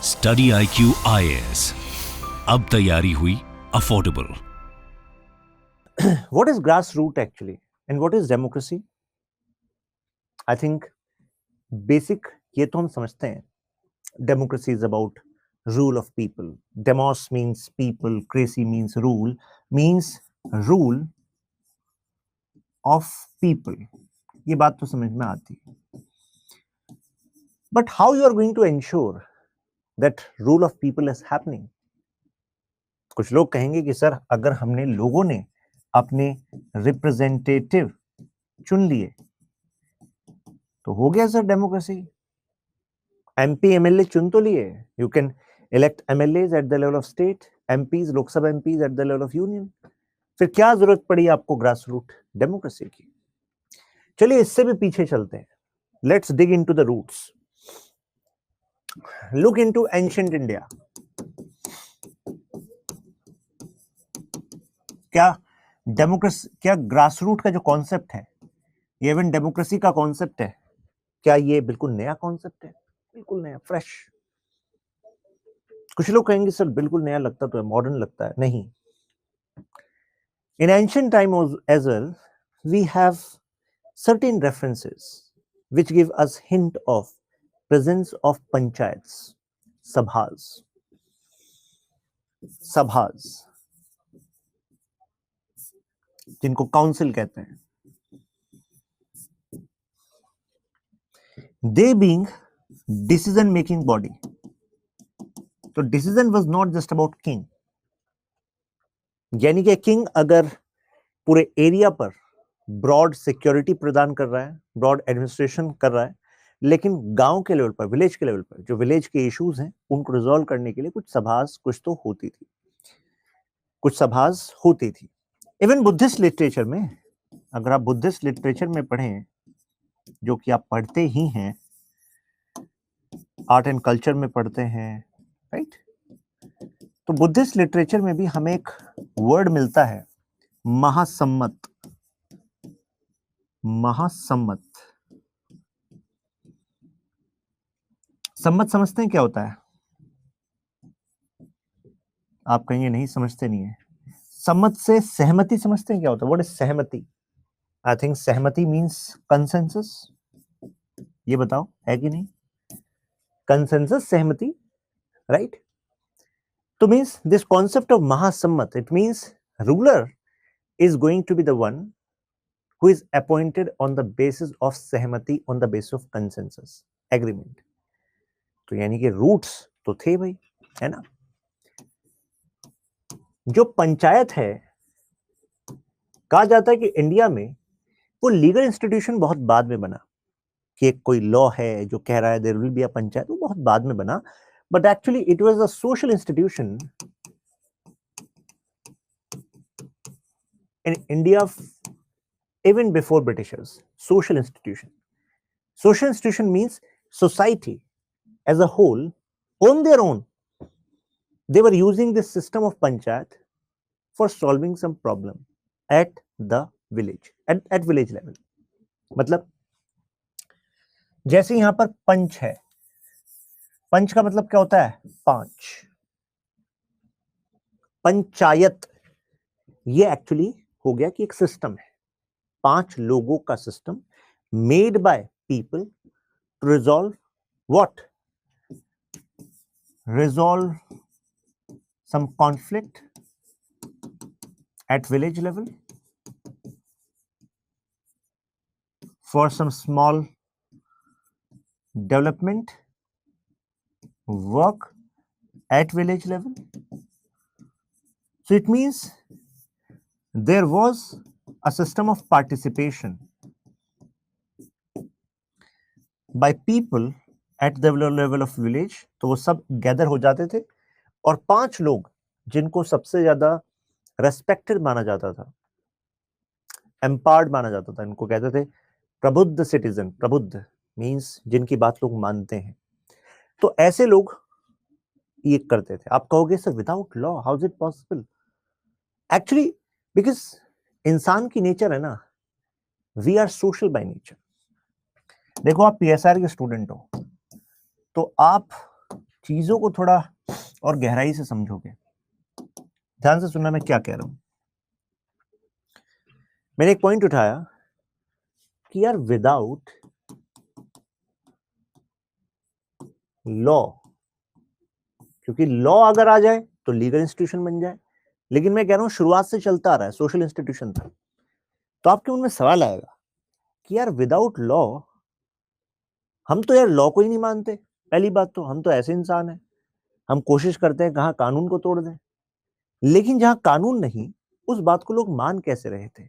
Study IQ IAS, अब तैयारी हुई affordable. What is grassroots actually and what is democracy? I think basic ये तो हम समझते हैं. Democracy is about rule of people. Demos means people, cracy means rule of people. ये बात तो समझ में आती है. But how you are going to ensure that rule of people is happening? कुछ लोग कहेंगे कि सर अगर हमने लोगों ने अपने रिप्रेजेंटेटिव चुन लिए तो हो गया सर डेमोक्रेसी. एमपी एमएलए चुन तो लिए. You can elect MLAs eight the level of state, MPs Lok Sabha MPs eight the level of union. फिर क्या जरूरत पड़ी आपको ग्रास रूट डेमोक्रेसी की? चलिए इससे भी पीछे चलते हैं. Let's dig into the roots. Look into ancient India. क्या डेमोक्रेसी, क्या ग्रास रूट का जो कॉन्सेप्ट है, ये इवन डेमोक्रेसी का कॉन्सेप्ट है, क्या ये बिल्कुल नया कॉन्सेप्ट है? बिल्कुल नया, फ्रेश. कुछ लोग कहेंगे सर बिल्कुल नया लगता तो है, मॉडर्न लगता है. नहीं. In ancient time as well we have certain references which give us hint of presence of panchayats, sabhas जिनको काउंसिल कहते हैं. They being decision making body. तो decision was not just about king. यानी कि किंग अगर पूरे एरिया पर ब्रॉड सिक्योरिटी प्रदान कर रहा है, ब्रॉड एडमिनिस्ट्रेशन कर रहा है, लेकिन गांव के लेवल पर, विलेज के लेवल पर जो विलेज के इश्यूज हैं उनको रिजॉल्व करने के लिए कुछ सभास होती थी. इवन बुद्धिस्ट लिटरेचर में, अगर आप बुद्धिस्ट लिटरेचर में पढ़ें, जो कि आप पढ़ते ही हैं, आर्ट एंड कल्चर में पढ़ते हैं, राइट? तो बुद्धिस्ट लिटरेचर में भी हमें एक वर्ड मिलता है, महासम्मत. सम्मत समझते हैं क्या होता है? आप कहेंगे नहीं, समझते नहीं है. सम्मत से सहमति समझते हैं क्या होता है? What is sahmati? I think sahmati means consensus. ये बताओ, है कि नहीं? Consensus, sahmati, right? तो means this concept of Mahasammata, it means ruler is going to be the one who is appointed on the basis of सहमति, on the basis of consensus, agreement. तो यानी कि रूट्स तो थे भाई, है ना? जो पंचायत है, कहा जाता है कि इंडिया में वो लीगल इंस्टीट्यूशन बहुत बाद में बना, कि एक कोई लॉ है जो कह रहा है there will be a panchayat, वो बहुत बाद में बना. But actually it was a social institution in India even before Britishers. Social institution means society as a whole on their own. They were using this system of panchayat for solving some problem at the village, at village level. मतलब जैसे यहां पर पंच है, पंच का मतलब क्या होता है? 5. पंचायत ये एक्चुअली हो गया कि एक सिस्टम है, 5 लोगों का system, made by people to resolve what? Resolve some conflict at village level, for some small development work at village level. So it means there was a system of participation by people at the level of village. तो वो सब gather हो जाते थे और 5 लोग जिनको सबसे ज्यादा रेस्पेक्टेड माना जाता था, एम्पावर्ड माना जाता था, इनको कहते थे प्रबुद्ध सिटीजन. प्रबुद्ध मींस जिनकी बात लोग मानते हैं. तो ऐसे लोग ये करते थे. आप कहोगे sir without law how is it possible? Actually because इंसान की नेचर है ना, we are social by nature. देखो आप PSR के स्टूडेंट हो, तो आप चीजों को थोड़ा और गहराई से समझोगे। ध्यान से सुनना मैं क्या कह रहा हूं। मैंने एक पॉइंट उठाया कि यार विदाउट लॉ, क्योंकि लॉ अगर आ जाए तो लीगल इंस्टीट्यूशन बन जाए, लेकिन मैं कह रहा हूं शुरुआत से चलता आ रहा है, सोशल इंस्टीट्यूशन था। तो आपके मन में सवाल आएगा कि यार विदाउट लॉ, हम तो यार लॉ को ही नहीं मानते। पहली बात तो हम तो ऐसे इंसान हैं, हम कोशिश करते हैं कहां कानून को तोड़ दें, लेकिन जहां कानून नहीं उस बात को लोग मान कैसे रहे थे?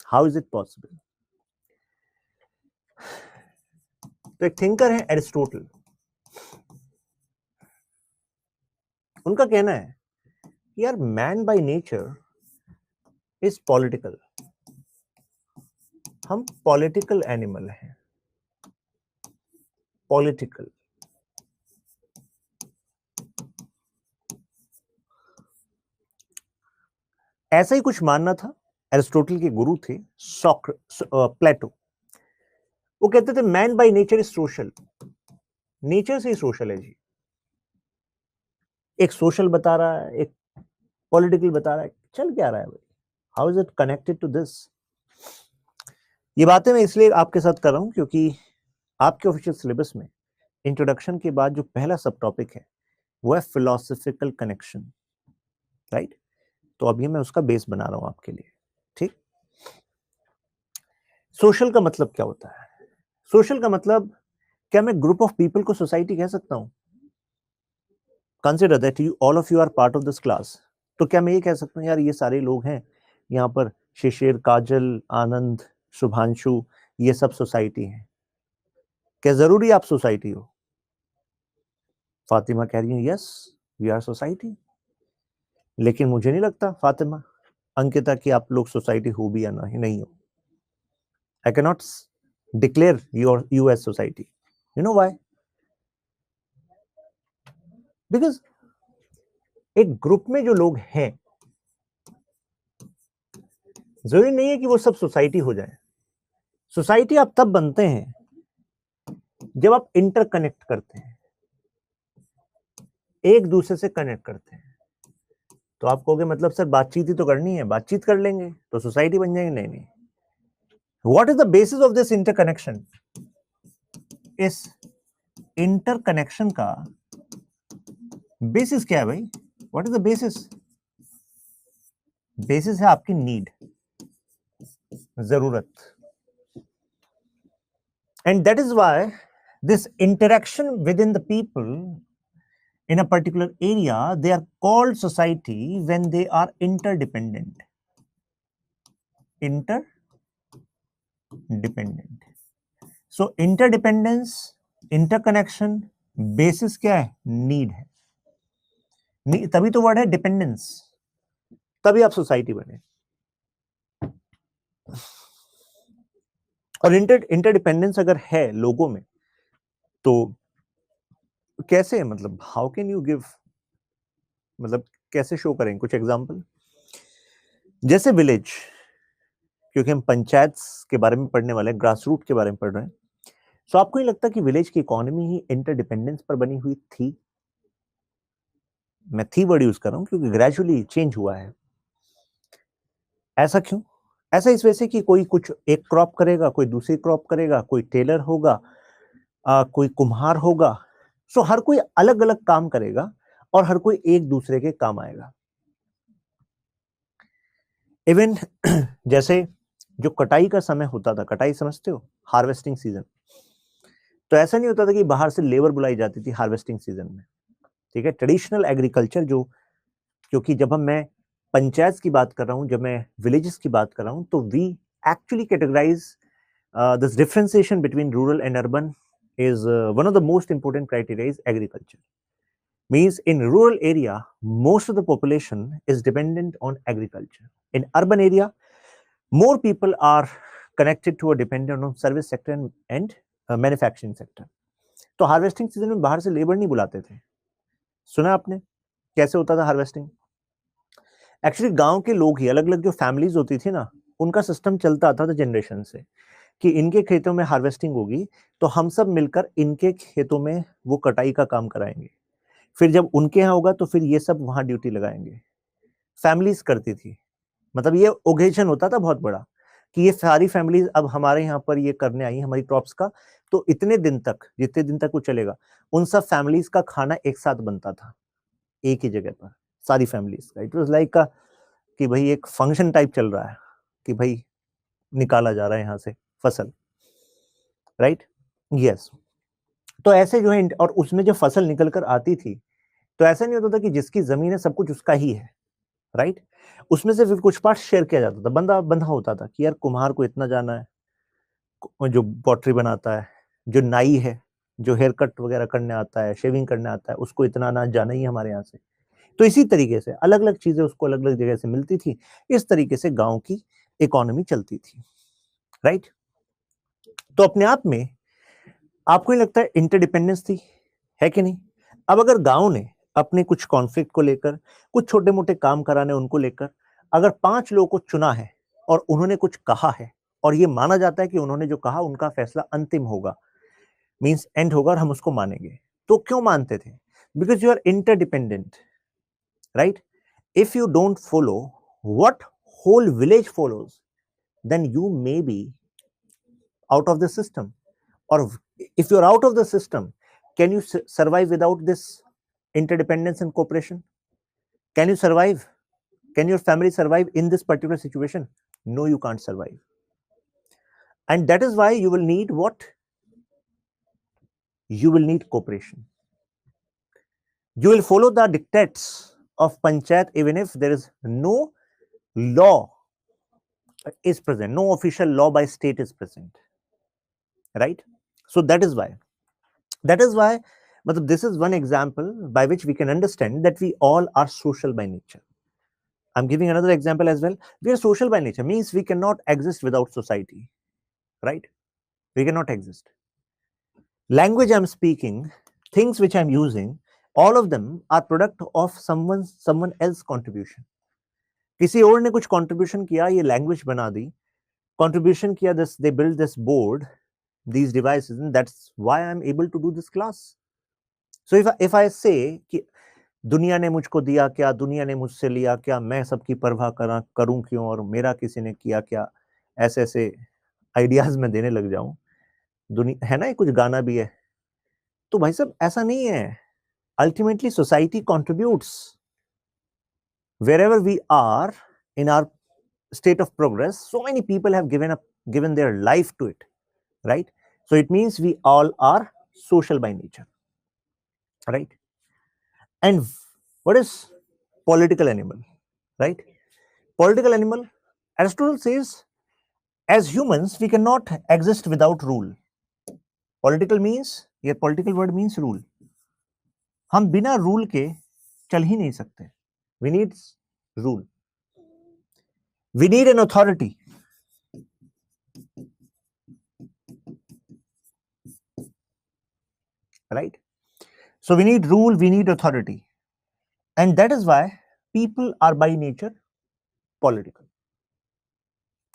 How is it possible? तो एक थिंकर है एरिस्टोटल, उनका कहना है कि यार man by nature is political, हम पॉलिटिकल एनिमल हैं। पॉलिटिकल, ऐसा ही कुछ मानना था। एरिस्टोटल के गुरु थे प्लेटो। वो कहते थे man by nature is social, nature से ही सोशल है जी। एक सोशल बता रहा है, एक पॉलिटिकल बता रहा है, चल क्या रहा है भाई? How is it connected to this? ये बातें मैं इसलिए आपके साथ कर रहा हूं क्योंकि आपके ऑफिशियल सिलेबस में इंट्रोडक्शन के बाद जो पहला सब टॉपिक है वो है फिलोसॉफिकल कनेक्शन, राइट? तो अभी मैं उसका बेस बना रहा हूं आपके लिए, ठीक? सोशल का मतलब क्या होता है? सोशल का मतलब, क्या मैं ग्रुप ऑफ पीपल को सोसाइटी कह सकता हूं? Consider that you all of you are part of this class. तो क्या मैं ये कह सकता हूं यार ये सारे लोग हैं यहाँ पर, शिशिर, काजल, आनंद, शुभांशु, ये सब सोसाइटी हैं? क्या जरूरी आप सोसाइटी हो? फातिमा कह रही है यस वी आर सोसाइटी, लेकिन मुझे नहीं लगता फातिमा, अंकिता, कि आप लोग सोसाइटी हो भी या नहीं हो। I can not declare you as society. You know why? Because एक ग्रुप में जो लोग हैं, जरूरी नहीं है कि वो सब सोसाइटी हो जाए। सोसाइटी आप तब बनते हैं जब आप इंटरकनेक्ट करते हैं, एक दूसरे से कनेक्ट करते हैं। तो आप कहोगे मतलब सर बातचीत ही तो करनी है, बातचीत कर लेंगे तो सोसाइटी बन जाएंगे। नहीं नहीं, what is the basis of this interconnection? इस इंटरकनेक्शन का बेसिस क्या है भाई? What is the basis? Basis है आपकी नीड, जरूरत। And that is why this interaction with in the people in a particular area, they are called society when they are interdependent. Interdependent. So interdependence, interconnection, basis क्या है? Need है। तभी तो word है dependence, तभी आप society बने। और इंटरडिपेंडेंस अगर है लोगों में तो कैसे, मतलब हाउ कैन यू गिव, मतलब कैसे शो करेंगे? कुछ एग्जांपल, जैसे विलेज, क्योंकि हम पंचायत के बारे में पढ़ने वाले हैं, ग्रास रूट के बारे में पढ़ रहे हैं। सो आपको नहीं लगता कि विलेज की इकोनॉमी ही इंटरडिपेंडेंस पर बनी हुई थी? मैं थी वर्ड यूज कर रहा हूं क्योंकि ग्रेजुअली चेंज हुआ है। ऐसा क्यों? ऐसा इस वजह से कि कोई कुछ एक क्रॉप करेगा, कोई दूसरी क्रॉप करेगा, कोई टेलर होगा, कोई कुम्हार होगा। सो हर कोई अलग अलग काम करेगा और हर कोई एक दूसरे के काम आएगा। इवन जैसे जो कटाई का समय होता था, कटाई समझते हो, हार्वेस्टिंग सीजन, तो ऐसा नहीं होता था कि बाहर से लेबर बुलाई जाती थी हार्वेस्टिंग सीजन में, ठीक है? ट्रेडिशनल एग्रीकल्चर जो, क्योंकि जब मैं पंचायत की बात कर रहा हूं, जब मैं विलेजेस की बात कर रहा हूं, तो we actually categorise this differentiation between rural and urban is one of the most important criteria is agriculture. Means in rural area most of the population is dependent on agriculture. In urban area more people are connected to or dependent on service sector and manufacturing sector. तो harvesting season में बाहर से labour नहीं बुलाते थे। सुना आपने कैसे होता था हार्वेस्टिंग? एक्चुअली गांव के लोग ही, अलग अलग जो फैमिलीज होती थी ना, उनका सिस्टम चलता आता था जनरेशन से कि इनके खेतों में हार्वेस्टिंग होगी तो हम सब मिलकर इनके खेतों में वो कटाई का काम कराएंगे, फिर जब उनके यहाँ होगा तो फिर ये सब वहां ड्यूटी लगाएंगे। फैमिलीज करती थी, मतलब ये ओकेजन होता था बहुत बड़ा कि ये सारी फैमिलीज अब हमारे यहाँ पर ये करने आई हमारी क्रॉप्स का, तो इतने दिन तक, जितने दिन तक वो चलेगा, उन सब फैमिलीज का खाना एक साथ बनता था एक ही जगह पर, सारी फैमिलीज का। इट वाज लाइक कि भाई एक फंक्शन टाइप चल रहा है कि भाई निकाला जा रहा है यहाँ से फसल, राइट? यस। तो ऐसे जो है, और उसमें जो फसल निकल कर आती थी तो ऐसा नहीं होता था कि जिसकी जमीन है सब कुछ उसका ही है, राइट? उसमें से फिर कुछ पार्ट शेयर किया जाता था, बंधा बंधा होता था कि यार कुम्हार को इतना जाना है, जो पॉटरी बनाता है, जो नाई है, जो हेयर कट वगैरह करने आता है, शेविंग करने आता है, उसको इतना अनाज जाना ही है हमारे यहाँ से। तो इसी तरीके से अलग अलग चीजें उसको अलग अलग जगह से मिलती थी। इस तरीके से गांव की इकोनॉमी चलती थी, राइट? तो अपने आप में आपको नहीं लगता है इंटरडिपेंडेंस थी, है कि नहीं? अब अगर गांव ने अपने कुछ कॉन्फ्लिक्ट को लेकर, कुछ छोटे मोटे काम कराने उनको लेकर, अगर 5 लोगों को चुना है और उन्होंने कुछ कहा है और ये माना जाता है कि उन्होंने जो कहा उनका फैसला अंतिम होगा, मींस एंड होगा और हम उसको मानेंगे, तो क्यों मानते थे? Because you are interdependent, right? If you don't follow what whole village follows, then you may be out of the system. Or if you're out of the system, can you survive without this interdependence and cooperation? Can you survive? Can your family survive in this particular situation? No, you can't survive. And that is why you will need what? You will need cooperation. You will follow the dictates of panchayat even if there is no law is present, no official law by state is present, right? So that is why this is one example by which we can understand that we all are social by nature. I'm giving another example as well. We are social by nature, means we cannot exist without society, right? We cannot exist. Language I'm speaking, things which I'm using, all of them are product of someone else contribution. किसी और ने कुछ contribution किया, ये language बना दी, contribution किया, this they build this board, these devices, and that's why I'm able to do this class. So if I say कि दुनिया ने मुझको दिया क्या, दुनिया ने मुझसे लिया क्या, मैं सबकी परवाह करूं क्यों, और मेरा किसी ने किया क्या, ऐसे ऐसे आइडियाज में देने लग जाऊं, दुनिया है ना, ये कुछ गाना भी है, तो भाई साहब ऐसा नहीं है। Ultimately society contributes wherever we are in our state of progress. So many people have given their life to it, right? So it means we all are social by nature, right? And what is political animal, right? Political animal, Aristotle says, as humans we cannot exist without rule. Political means, ये political word means rule. हम बिना rule के चल ही नहीं सकते. We need rule. We need an authority. Right? So we need rule, we need authority. And that is why people are by nature political.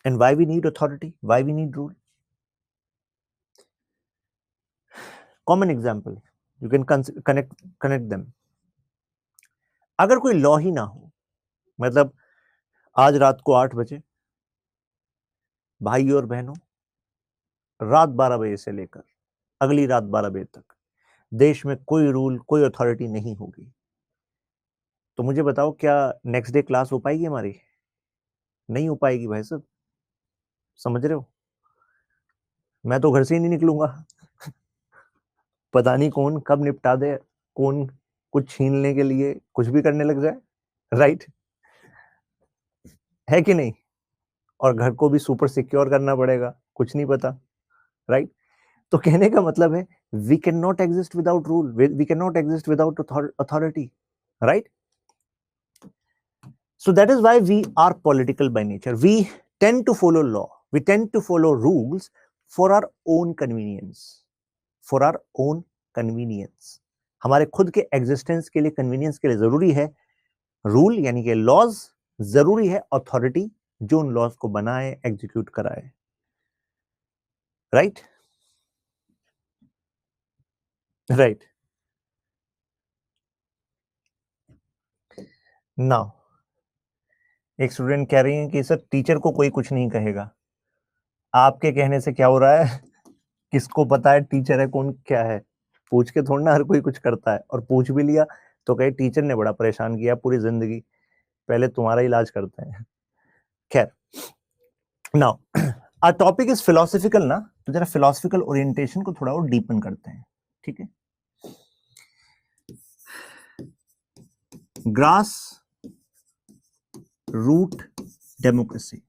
And why we need authority? Why we need rule? Common example, you can connect them. अगर कोई law ही ना हो, मतलब आज रात को 8 बजे भाई और बहनों, रात 12 बजे से लेकर अगली रात 12 बजे तक देश में कोई रूल, कोई अथॉरिटी नहीं होगी, तो मुझे बताओ क्या नेक्स्ट डे क्लास हो पाएगी हमारी? नहीं हो पाएगी भाई साहब, समझ रहे हो? मैं तो घर से ही नहीं निकलूंगा। पता नहीं कौन कब निपटा दे, कौन कुछ छीनने के लिए कुछ भी करने लग जाए, राइट? है कि नहीं? और घर को भी सुपर सिक्योर करना पड़ेगा, कुछ नहीं पता, राइट? तो कहने का मतलब है we can not exist without rule, we can not exist without authority, right? So that is why we are political by nature. We tend to follow law, we tend to follow rules for our own convenience, for our own convenience. हमारे खुद के existence के लिए, convenience के लिए जरूरी है rule, यानी कि लॉज, जरूरी है अथॉरिटी जो उन लॉज को बनाए, एग्जीक्यूट कराए. राइट राइट नाउ एक स्टूडेंट कह रही है कि सर टीचर को कोई कुछ नहीं कहेगा, आपके कहने से क्या हो रहा है? किसको पता है टीचर है कौन क्या है? पूछ के थोड़ा ना हर कोई कुछ करता है, और पूछ भी लिया तो कहे टीचर ने बड़ा परेशान किया पूरी जिंदगी, पहले तुम्हारा इलाज करते हैं। खैर, now our topic is philosophical ना, तो जरा फिलोसफिकल ओरिएंटेशन को थोड़ा और डीपन करते हैं, ठीक है? Grass root democracy.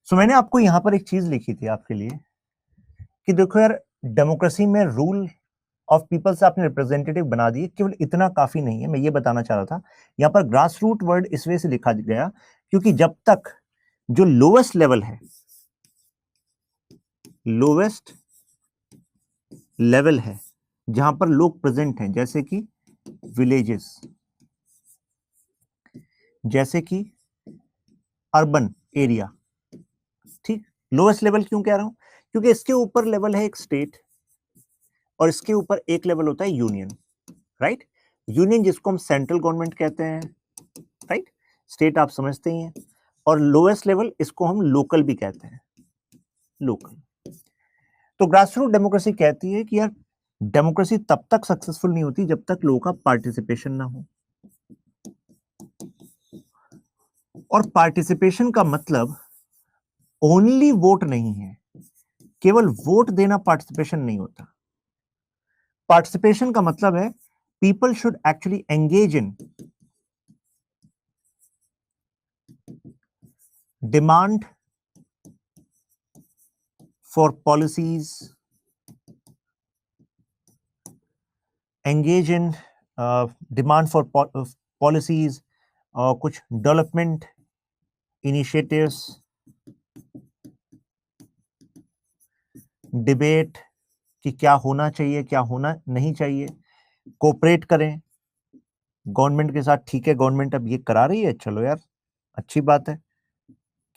सो मैंने आपको यहां पर एक चीज लिखी थी आपके लिए कि देखो यार, डेमोक्रेसी में रूल ऑफ पीपल से आपने रिप्रेजेंटेटिव बना दिए, केवल इतना काफी नहीं है। मैं ये बताना चाह रहा था, यहां पर ग्रास रूट वर्ड इस वजह से लिखा गया क्योंकि जब तक जो लोवेस्ट लेवल है, लोवेस्ट लेवल है जहां पर लोग प्रेजेंट हैं, जैसे कि विलेजेस, जैसे कि अर्बन एरिया, ठीक? लोवेस्ट लेवल क्यों कह रहा हूं? क्योंकि इसके ऊपर लेवल है एक स्टेट, और इसके ऊपर एक लेवल होता है यूनियन, राइट? यूनियन जिसको हम सेंट्रल गवर्नमेंट कहते हैं, राइट? स्टेट आप समझते ही हैं, और लोएस्ट लेवल इसको हम लोकल भी कहते हैं, लोकल। तो ग्रासरूट डेमोक्रेसी कहती है कि यार डेमोक्रेसी तब तक सक्सेसफुल नहीं होती जब तक लोगों का पार्टिसिपेशन ना हो, और पार्टिसिपेशन का मतलब ओनली वोट नहीं है, केवल वोट देना पार्टिसिपेशन नहीं होता। पार्टिसिपेशन का मतलब है people should actually engage in demand for policies, engage in demand for policies, कुछ डेवलपमेंट इनिशिएटिव्स, डिबेट कि क्या होना चाहिए क्या होना नहीं चाहिए, कोऑपरेट करें गवर्नमेंट के साथ। ठीक है, गवर्नमेंट अब ये करा रही है, चलो यार अच्छी बात है,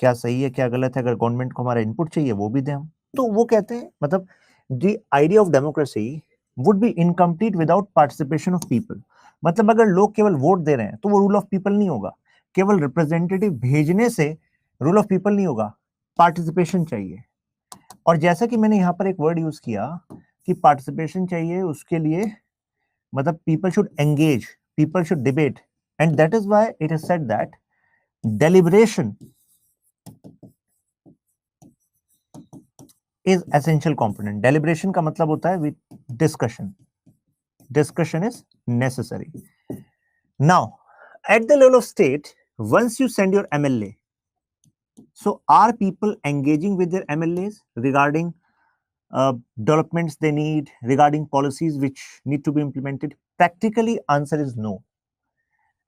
क्या सही है क्या गलत है, अगर गवर्नमेंट को हमारा इनपुट चाहिए वो भी दें हम। तो वो कहते हैं मतलब the idea of democracy would be incomplete without participation of people. मतलब अगर लोग केवल वोट दे रहे हैं तो वो रूल ऑफ पीपल नहीं होगा, केवल रिप्रेजेंटेटिव भेजने से रूल ऑफ पीपल नहीं होगा, पार्टिसिपेशन चाहिए। और जैसा कि मैंने यहां पर एक वर्ड यूज किया कि पार्टिसिपेशन चाहिए, उसके लिए मतलब people should engage, people should debate, and that is why it is said that deliberation is essential component. Deliberation का मतलब होता है with discussion, discussion is necessary. Now, at the level of state, once you send your MLA, so are people engaging with their MLAs regarding developments they need, regarding policies which need to be implemented? Practically, answer is no.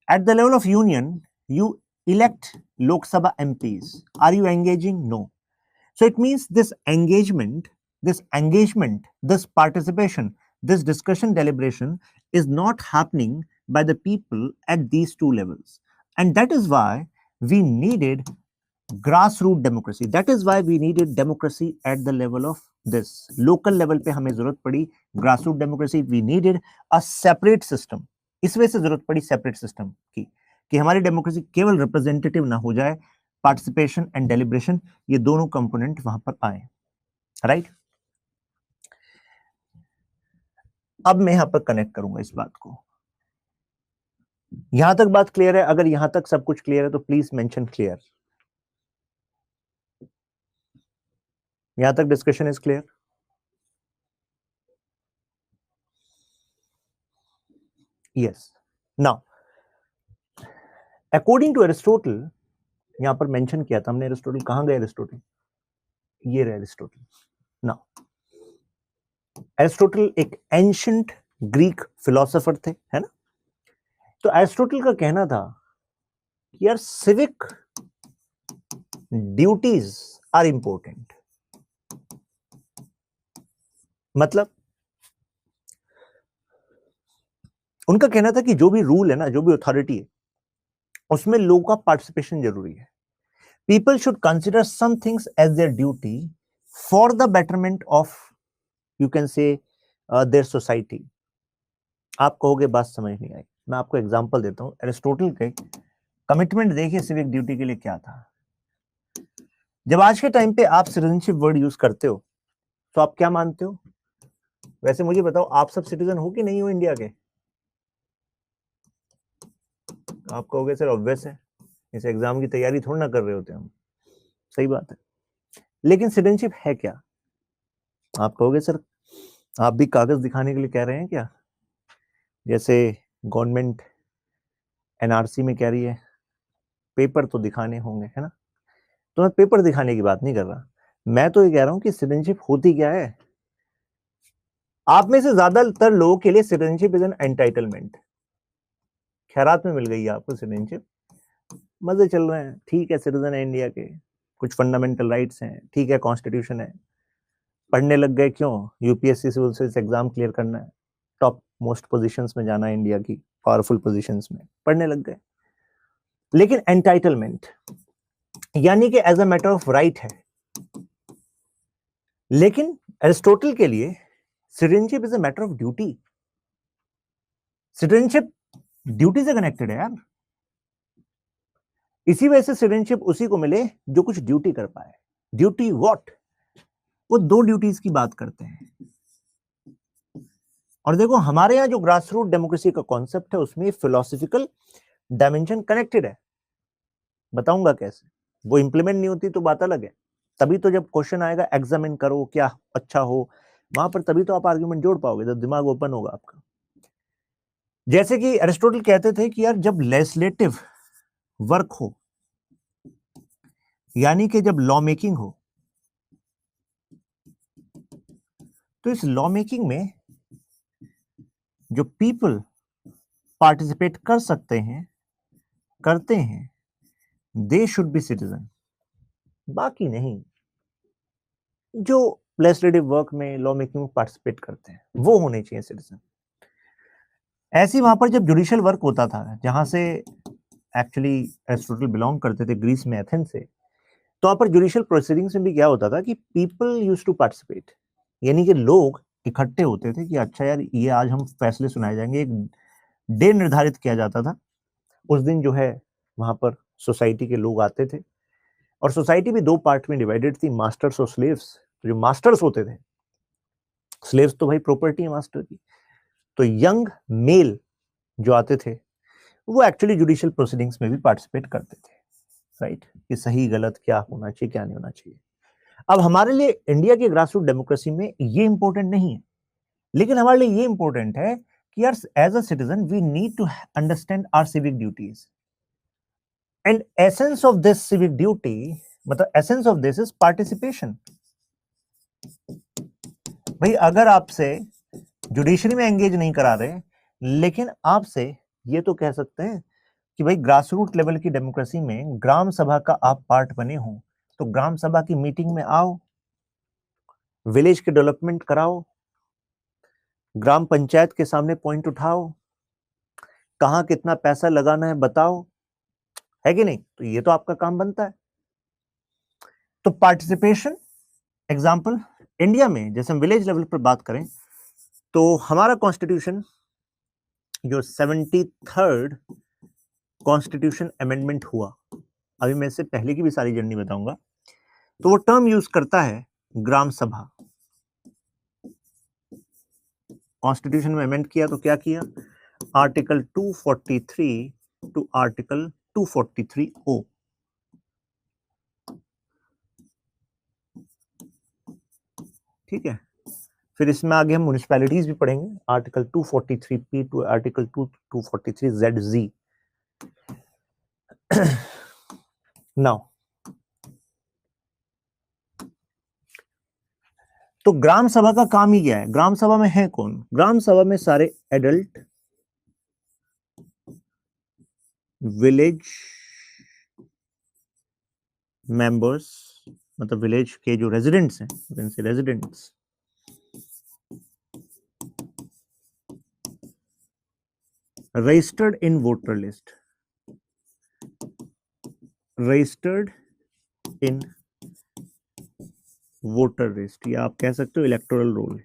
At the level of union, you elect Lok Sabha MPs. Are you engaging? No. So it means this engagement, this participation, this discussion, deliberation is not happening by the people at these two levels. And that is why we needed grassroots democracy. That is why we needed democracy at the level of this local level पे हमें जरूरत पड़ी grassroots democracy. We needed a separate system. इस वजह से जरूरत पड़ी separate system की कि हमारी डेमोक्रेसी केवल रिप्रेजेंटेटिव ना हो जाए, पार्टिसिपेशन एंड डेलिब्रेशन ये दोनों कंपोनेंट वहां पर आए, राइट? अब मैं यहां पर कनेक्ट करूंगा इस बात को। यहां तक बात क्लियर है? अगर यहां तक सब कुछ क्लियर है तो प्लीज मेंशन क्लियर। यहां तक discussion is clear? Yes. Now according to Aristotle, यहां पर मेंशन किया था हमने एरिस्टोटल, कहां गए एरिस्टोटल? ये रहे एरिस्टोटल। नाउ एरिस्टोटल एक एंशिएंट ग्रीक फिलोसोफर थे, है ना? तो एरिस्टोटल का कहना था कि यार सिविक ड्यूटीज आर इंपॉर्टेंट। मतलब उनका कहना था कि जो भी रूल है ना, जो भी अथॉरिटी है, उसमें लोगों का पार्टिसिपेशन जरूरी है। People should consider some things as their duty for the betterment of, you can say, their society. आप कहोगे बात समझ नहीं आई, मैं आपको एग्जांपल देता हूं। एरिस्टोटल के कमिटमेंट देखिए सिविक ड्यूटी के लिए क्या था। जब आज के टाइम पे आप सिटीजनशिप वर्ड यूज करते हो तो आप क्या मानते हो? वैसे मुझे बताओ, आप सब सिटीजन हो कि नहीं हो इंडिया के? आप कहोगे सर ऑब्वियस है, इस एग्जाम की तैयारी थोड़ी ना कर रहे होते हम। सही बात है, लेकिन सिटीजनशिप है क्या? आप कहोगे सर आप भी कागज दिखाने के लिए कह रहे हैं क्या? जैसे गवर्नमेंट एनआरसी में कह रही है पेपर तो दिखाने होंगे, है ना? तो मैं पेपर दिखाने की बात नहीं कर रहा, मैं तो ये कह रहा हूं कि सिटीजनशिप होती क्या है। आप में से ज्यादातर लोगों के लिए सिटीजनशिप इज एन एंटाइटलमेंट। खैरात में मिल गई है आपको सिटीजनशिप, मजे चल रहे हैं, ठीक है, सिटीजन है इंडिया के, कुछ फंडामेंटल राइट्स हैं, ठीक है, कॉन्स्टिट्यूशन है। पढ़ने लग गए, क्यों? UPSC civil service exam clear करना है, टॉप मोस्ट पोजीशंस में जाना है, इंडिया की पावरफुल पोजीशंस में, पढ़ने लग गए। लेकिन एंटाइटलमेंट यानी कि as a matter of right है। लेकिन एरिस्टोटल के लिए citizenship is a matter of duty. Citizenship duty से कनेक्टेड है यार। इसी वजह से सिटीजनशिप उसी को मिले जो कुछ ड्यूटी कर पाए। Duty what? वो दो ड्यूटीज की बात करते हैं। और देखो हमारे यहां जो ग्रास रूट डेमोक्रेसी का कॉन्सेप्ट है उसमें फिलोसफिकल डायमेंशन कनेक्टेड है। बताऊंगा कैसे, वो इंप्लीमेंट नहीं होती तो बात अलग है। तभी तो जब क्वेश्चन आएगा एग्जामिन करो क्या अच्छा हो, वहां पर तभी तो आप आर्ग्यूमेंट जोड़ पाओगे, जब दिमाग ओपन होगा आपका। जैसे कि एरिस्टोटल कहते थे कि यार जब लेजिस्लेटिव वर्क हो, यानी कि जब लॉ मेकिंग हो, तो इस लॉ मेकिंग में जो पीपल पार्टिसिपेट कर सकते हैं, करते हैं, दे शुड बी सिटीजन। बाकी नहीं, जो लेजिस्लेटिव वर्क में लॉ मेकिंग में पार्टिसिपेट करते हैं वो होने चाहिए सिटीजन। ऐसे वहां पर जब जुडिशियल वर्क होता था, जहां से एक्चुअली एरिस्टोटल बिलोंग करते थे, ग्रीस में, एथेंस से, तो वहां पर जुडिशियल प्रोसीडिंग्स में भी क्या होता था कि पीपल यूज टू पार्टिसिपेट, यानी कि लोग इकट्ठे होते थे कि अच्छा यार ये आज हम फैसले सुनाए जाएंगे। एक डे निर्धारित किया जाता था, उस दिन जो है वहां पर सोसाइटी के लोग आते थे। और सोसाइटी भी दो पार्ट में डिवाइडेड थी, मास्टर्स और स्लेव्स। तो जो मास्टर्स होते थे, स्लेव्स तो भाई प्रॉपर्टी है मास्टर की, तो यंग मेल जो आते थे वो एक्चुअली जुडिशियल प्रोसीडिंग्स में भी पार्टिसिपेट करते थे, राइट? कि सही गलत क्या होना चाहिए, क्या नहीं होना चाहिए। अब हमारे लिए इंडिया की ग्रासरूट डेमोक्रेसी में ये इंपॉर्टेंट नहीं है, लेकिन हमारे लिए ये इंपॉर्टेंट है कि यार as a citizen we need to understand our civic duties and essence of this civic duty, मतलब essence of this is participation. भाई अगर आपसे जुडिशरी में एंगेज नहीं करा रहे, लेकिन आपसे ये तो कह सकते हैं कि भाई ग्रास रूट लेवल की डेमोक्रेसी में ग्राम सभा का आप पार्ट बने हो, तो ग्राम सभा की मीटिंग में आओ, विलेज के डेवलपमेंट कराओ, ग्राम पंचायत के सामने पॉइंट उठाओ, कहां कितना पैसा लगाना है बताओ, है कि नहीं? तो ये तो आपका काम बनता है। तो पार्टिसिपेशन, एग्जाम्पल इंडिया में जैसे हम विलेज लेवल पर बात करें तो हमारा कॉन्स्टिट्यूशन जो 73rd कॉन्स्टिट्यूशन अमेंडमेंट हुआ, अभी मैं इससे पहले की भी सारी जर्नी बताऊंगा, तो वो टर्म यूज करता है ग्राम सभा। कॉन्स्टिट्यूशन में अमेंड किया तो क्या किया? आर्टिकल 243 टू आर्टिकल 243 ओ, ठीक है। फिर इसमें आगे हम म्युनिसिपैलिटीज भी पढ़ेंगे, article 243 P to article 243 Z G. Now तो ग्राम सभा का काम ही क्या है? ग्राम सभा में है कौन? ग्राम सभा में सारे एडल्ट विलेज मेंबर्स, मतलब विलेज के जो रेजिडेंट्स हैं, residents, registered in voter list, registered in voter list, या आप कह सकते हो इलेक्टोरल रोल।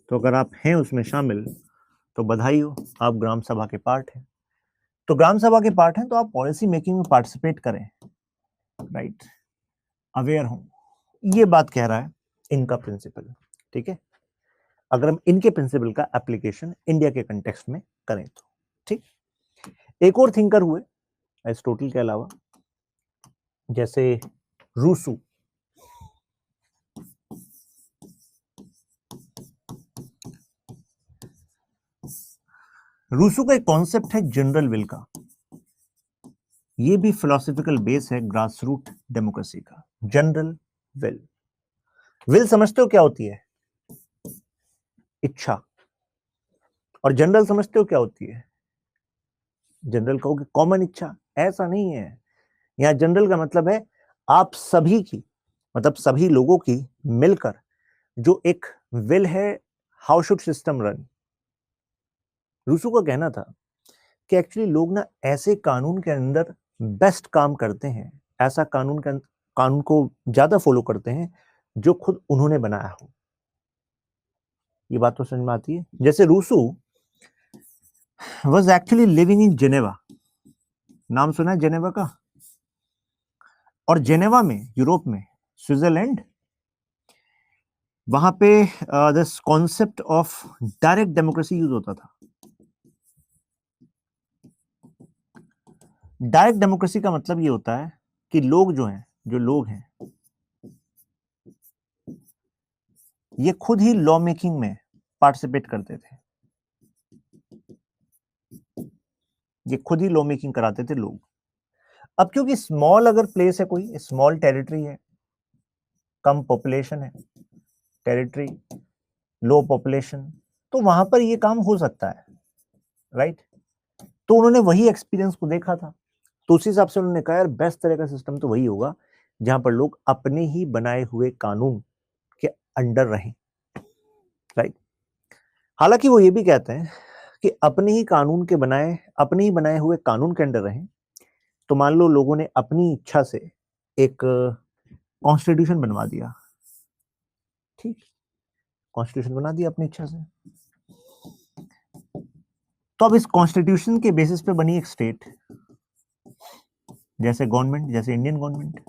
तो अगर आप हैं उसमें शामिल तो बधाई हो, आप ग्राम सभा के पार्ट हैं। तो ग्राम सभा के पार्ट हैं तो आप पॉलिसी मेकिंग में पार्टिसिपेट करें, राइट, अवेयर हो। ये बात कह रहा है इनका प्रिंसिपल, ठीक है। अगर हम इनके प्रिंसिपल का एप्लीकेशन इंडिया के कंटेक्स्ट में करें तो ठीक। एक और थिंकर हुए एरिस्टोटल के अलावा, जैसे रूसू। रूसू का एक कॉन्सेप्ट है जनरल विल का, ये भी फिलोसॉफिकल बेस है ग्रास रूट डेमोक्रेसी का। जनरल विल, विल समझते हो क्या होती है? इच्छा। और जनरल समझते हो क्या होती है? जनरल कहोगे कॉमन इच्छा, ऐसा नहीं है। यहां जनरल का मतलब है आप सभी की, मतलब सभी लोगों की मिलकर जो एक विल है, how should system run. Rousseau का कहना था कि एक्चुअली लोग ना ऐसे कानून के अंदर बेस्ट काम करते हैं, ऐसा कानून को ज्यादा फॉलो करते हैं जो खुद उन्होंने बनाया हो। ये बात तो समझ में आती है। जैसे Rousseau was actually living in Geneva, नाम सुना है जेनेवा का? और जेनेवा में, यूरोप में, स्विट्जरलैंड, वहां पे this concept of direct democracy use होता था। डायरेक्ट डेमोक्रेसी का मतलब ये होता है कि लोग जो हैं ये खुद ही लॉ मेकिंग में पार्टिसिपेट करते थे, ये खुद ही लॉ मेकिंग कराते थे लोग। अब क्योंकि स्मॉल अगर प्लेस है, कोई स्मॉल टेरिटरी है, कम पॉपुलेशन है, टेरिटरी लो पॉपुलेशन, तो वहां पर ये काम हो सकता है, राइट। तो उन्होंने वही एक्सपीरियंस को देखा था, तो उसी हिसाब से उन्होंने कहा यार बेस्ट तरह का सिस्टम तो वही होगा जहां पर लोग अपने ही बनाए हुए कानून के अंडर रहें, राइट। हालांकि वो ये भी कहते हैं कि अपने ही बनाए हुए कानून के अंडर रहें। तो मान लो लोगों ने अपनी इच्छा से एक कॉन्स्टिट्यूशन बनवा दिया, ठीक, कॉन्स्टिट्यूशन बना दिया अपनी इच्छा से, तो अब इस कॉन्स्टिट्यूशन के बेसिस पे बनी एक स्टेट, जैसे गवर्नमेंट, जैसे इंडियन गवर्नमेंट।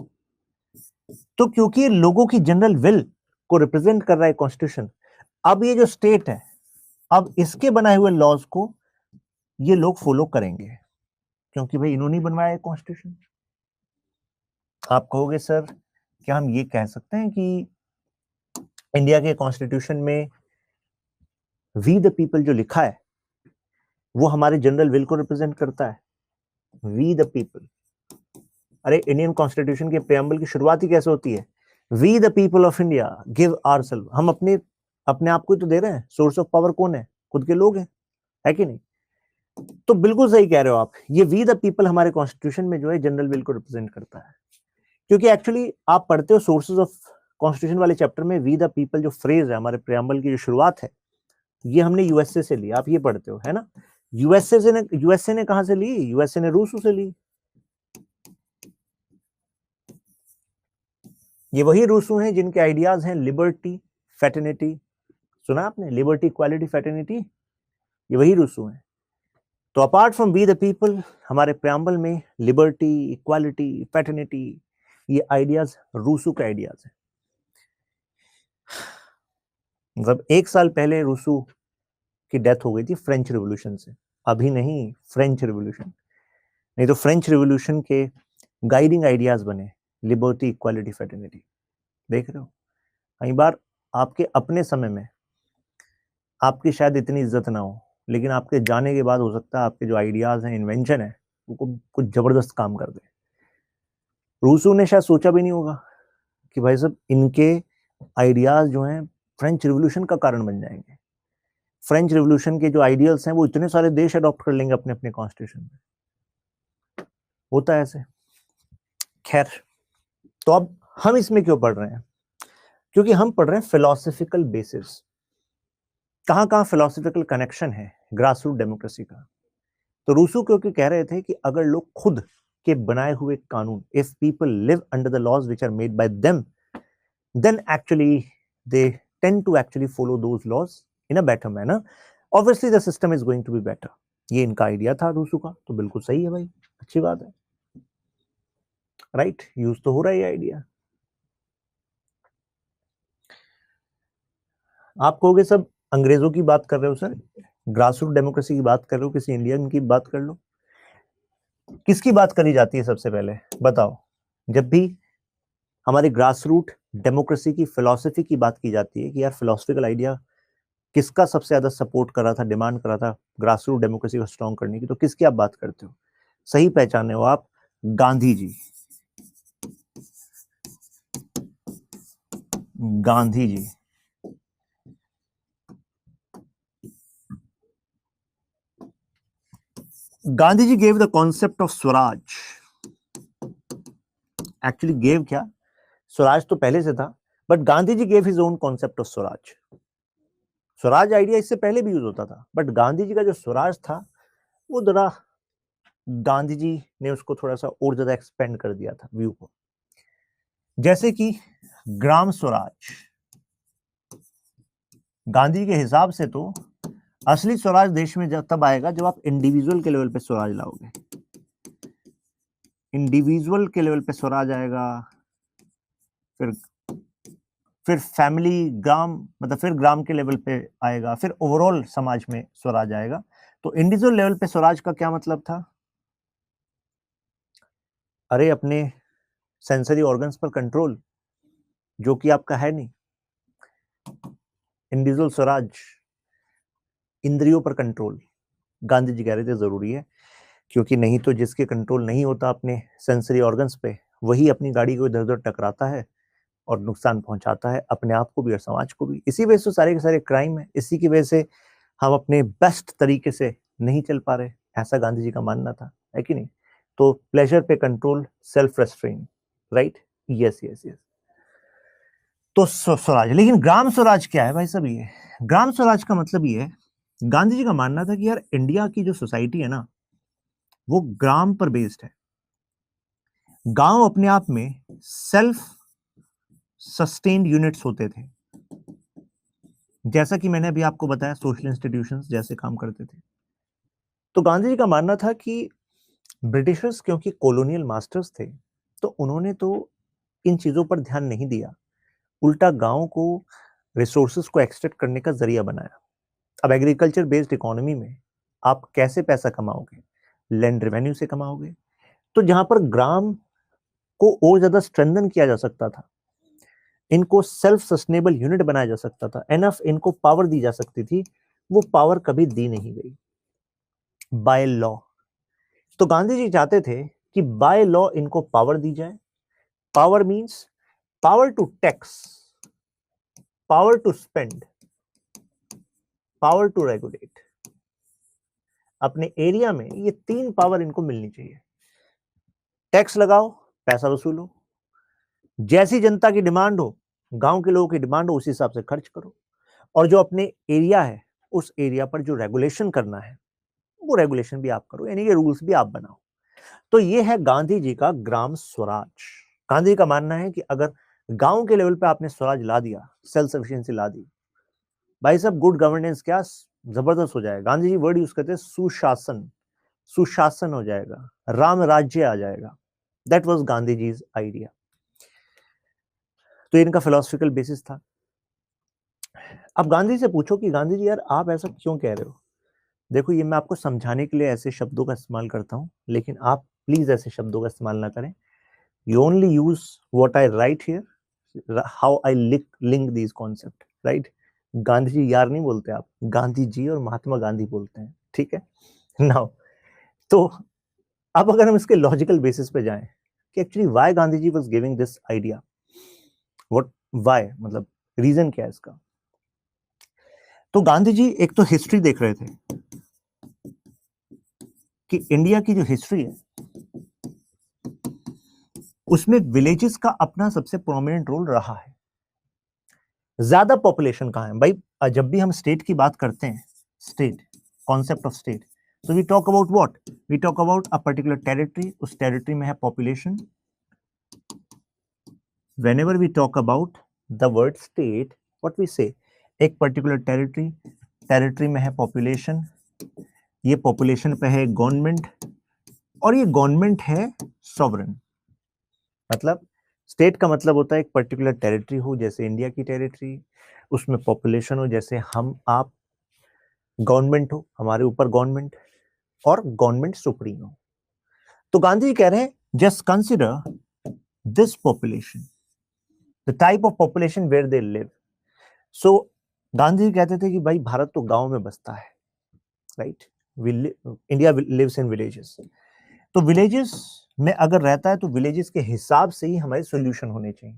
तो क्योंकि लोगों की जनरल विल को रिप्रेजेंट कर रहा है कॉन्स्टिट्यूशन, अब ये जो स्टेट है, अब इसके बनाए हुए लॉज को ये लोग फॉलो करेंगे, क्योंकि भाई इन्होंने बनवाया कॉन्स्टिट्यूशन। आप कहोगे सर क्या हम ये कह सकते हैं कि इंडिया के कॉन्स्टिट्यूशन में वी द पीपल जो लिखा है वो हमारे जनरल विल को रिप्रेजेंट करता है? वी द पीपल, अरे इंडियन कॉन्स्टिट्यूशन के प्रेम्बल की शुरुआत ही कैसे होती है? We the people of India give ourselves. हम अपने आप को तो दे रहे हैं, सोर्स ऑफ पावर कौन है? खुद के लोग हैं, है कि नहीं? तो बिल्कुल सही कह रहे हो आप, ये वी द पीपल हमारे कॉन्स्टिट्यूशन में जो है जनरल विल को रिप्रेजेंट करता है। क्योंकि एक्चुअली आप पढ़ते हो सोर्सेज ऑफ कॉन्स्टिट्यूशन वाले चैप्टर में, वी द पीपल जो फ्रेज है हमारे प्रेम्बल की जो शुरुआत है, ये हमने यूएसए से ली, आप ये पढ़ते हो, है ना। यूएसए ने कहां से ली? यूएसए ने रूस से ली। ये वही रूसू हैं जिनके आइडियाज हैं लिबर्टी, फैटर्निटी, सुना आपने? लिबर्टी, इक्वालिटी, फैटर्निटी, ये वही रूसू हैं। तो apart from we the people, हमारे प्रेम्बल में लिबर्टी, इक्वालिटी, फैटर्निटी, ये आइडियाज रूसू के आइडियाज हैं। मतलब 1 साल पहले रूसू की डेथ हो गई थी फ्रेंच रिवॉल्यूशन से, अभी नहीं, फ्रेंच रिवॉल्यूशन। नहीं तो फ्रेंच रिवॉल्यूशन के गाइडिंग आइडियाज बने लिबर्टी, इक्वालिटी, फैटर्निटी। देख रहे हो, कई बार आपके अपने समय में आपकी शायद इतनी इज्जत ना हो, लेकिन आपके जाने के बाद हो सकता है आपके जो आइडियाज हैं, इन्वेंशन है, वो कुछ जबरदस्त काम कर दे। रूसो ने शायद सोचा भी नहीं होगा कि भाई साहब इनके आइडियाज जो हैं फ्रेंच रिवॉल्यूशन का कारण बन जाएंगे। फ्रेंच रिवॉल्यूशन के जो आइडियल्स हैं वो इतने सारे देश अडॉप्ट कर लेंगे अपने अपने कॉन्स्टिट्यूशन में, होता है ऐसे। खैर, तो अब हम इसमें क्यों पढ़ रहे हैं? क्योंकि हम पढ़ रहे हैं फिलोसॉफिकल बेसिस, कहां कहां फिलोसॉफिकल कनेक्शन है ग्रासरूट डेमोक्रेसी का। तो रूसो क्योंकि कह रहे थे कि अगर लोग खुद के बनाए हुए कानून, if people live under the laws which are made by them, then actually they tend to actually follow those laws in a better manner. Obviously the system is going to be better. ये इनका idea था Rousseau का, तो बिल्कुल सही है भाई, अच्छी बात है, राइट, यूज तो हो रहा है ये आइडिया। आप कहोगे सब अंग्रेजों की बात कर रहे हो सर, ग्रास रूट डेमोक्रेसी की बात कर रहे हो, किसी इंडियन की बात कर लो। किसकी बात करी जाती है सबसे पहले बताओ? जब भी हमारे ग्रास रूट डेमोक्रेसी की फिलॉसफी की बात की जाती है कि यार फिलोसफिकल आइडिया किसका सबसे ज्यादा सपोर्ट कर रहा था, डिमांड कर रहा था ग्रास रूट डेमोक्रेसी को स्ट्रॉन्ग करने की, तो किसकी आप बात करते हो? सही पहचाने हो आप, Gandhi ji. Gandhi ji Gandhi ji gave the concept of swaraj. Actually gave क्या, स्वराज तो पहले से था, but Gandhi ji gave his own concept of swaraj. Swaraj idea इससे पहले भी यूज होता था, बट गांधी जी का जो स्वराज था वो जरा गांधी जी ने उसको थोड़ा सा और ज्यादा एक्सपेंड कर दिया था व्यू को। जैसे कि ग्राम स्वराज, गांधी के हिसाब से तो असली स्वराज देश में जब तब आएगा जब आप इंडिविजुअल के लेवल पे स्वराज लाओगे, इंडिविजुअल के लेवल पे स्वराज आएगा, फिर फैमिली ग्राम, मतलब फिर ग्राम के लेवल पे आएगा, फिर ओवरऑल समाज में स्वराज आएगा। तो इंडिविजुअल लेवल पे स्वराज का क्या मतलब था? अरे अपने सेंसरी ऑर्गन्स पर कंट्रोल, जो कि आपका है नहीं। इंडिविजुअल स्वराज, इंद्रियों पर कंट्रोल, गांधी जी कह रहे थे जरूरी है, क्योंकि नहीं तो जिसके कंट्रोल नहीं होता अपने सेंसरी ऑर्गन्स पे, वही अपनी गाड़ी को इधर उधर टकराता है और नुकसान पहुंचाता है अपने आप को भी और समाज को भी। इसी वजह से सारे के सारे क्राइम है, इसी की वजह से हम अपने बेस्ट तरीके से नहीं चल पा रहे, ऐसा गांधी जी का मानना था, है कि नहीं? तो प्लेजर पे control, self restrain, right, yes yes yes. तो स्वराज, लेकिन ग्राम स्वराज क्या है भाई साहब? ये ग्राम स्वराज का मतलब ये है, गांधी जी का मानना था कि यार इंडिया की जो सोसाइटी है ना, वो ग्राम पर बेस्ड है। गांव अपने आप में सेल्फ सस्टेन्ड यूनिट्स होते थे, जैसा कि मैंने अभी आपको बताया सोशल इंस्टीट्यूशंस जैसे काम करते थे। तो गांधी जी का मानना था कि ब्रिटिशर्स क्योंकि कॉलोनियल मास्टर्स थे, तो उन्होंने तो इन चीजों पर ध्यान नहीं दिया, उल्टा गांव को रिसोर्सेज को एक्सट्रैक्ट करने का जरिया बनाया। अब एग्रीकल्चर बेस्ड इकोनॉमी में आप कैसे पैसा कमाओगे? लैंड रेवेन्यू से कमाओगे। तो जहां पर ग्राम को और ज्यादा स्ट्रेंथन किया जा सकता था, इनको सेल्फ सस्टेनेबल यूनिट बनाया जा सकता था, एनफ इनको पावर दी जा सकती थी, वो पावर कभी दी नहीं गई बाय लॉ। तो गांधी जी चाहते थे कि बाय लॉ इनको पावर दी जाए। Power means power to tax, power to spend, power to regulate. अपने एरिया में ये तीन पावर इनको मिलनी चाहिए। टैक्स लगाओ, पैसा वसूलो, जैसी जनता की डिमांड हो, गांव के लोगों की डिमांड हो, उस हिसाब से खर्च करो, और जो अपने एरिया है उस एरिया पर जो रेगुलेशन करना है वो रेगुलेशन भी आप करो, यानी कि रूल्स भी आप बनाओ। तो ये है गांधी जी का ग्राम स्वराज। गांधी जी का मानना है कि अगर गांव के लेवल पे आपने स्वराज ला दिया, सेल्फ सफिशिएंसी ला दी, भाई साहब गुड गवर्नेंस क्या जबरदस्त हो जाएगा। गांधी जी वर्ड यूज करते हैं सुशासन, सुशासन हो जाएगा, राम राज्य आ जाएगा। That was Gandhi ji's idea. तो इनका फिलोसफिकल बेसिस था। अब गांधी से पूछो कि गांधी जी यार आप ऐसा क्यों कह रहे हो? देखो ये मैं आपको समझाने के लिए ऐसे शब्दों का इस्तेमाल करता हूं, लेकिन आप प्लीज ऐसे शब्दों का इस्तेमाल ना करें। You only use what I write here, how I link these concept, right. Gandhi ji यार नहीं बोलते आप, गांधी जी और महात्मा गांधी बोलते हैं, ठीक है। नाउ तो अब अगर हम इसके लॉजिकल बेसिस पे जाएं कि actually why Gandhi ji was giving this idea, what why, मतलब रीजन क्या है इसका। तो गांधी जी एक तो हिस्ट्री देख रहे थे कि इंडिया की जो हिस्ट्री है उसमें विलेजेस का अपना सबसे प्रोमिनेंट रोल रहा है। ज्यादा पॉपुलेशन कहां है भाई? जब भी हम स्टेट की बात करते हैं, state, concept of state, So we talk about what? We talk about a particular territory. उस territory में है population. Whenever we talk about the word state, what we say? एक particular territory, territory में है population. ये population पे है government और ये government है sovereign. मतलब स्टेट का मतलब होता है एक पर्टिकुलर टेरिटरी हो, जैसे इंडिया की टेरिटरी, उसमें पॉपुलेशन हो, जैसे हम आप, गवर्नमेंट हो, हमारे ऊपर गवर्नमेंट, और गवर्नमेंट सुप्रीम हो. तो गांधी जी कह रहे हैं just consider this population, the type of population where they live. So Gandhi ji कहते थे कि भाई भारत तो गांव में बसता है, right? India lives in villages. तो विलेजेस में अगर रहता है तो विलेजेस के हिसाब से ही हमारे सॉल्यूशन होने चाहिए.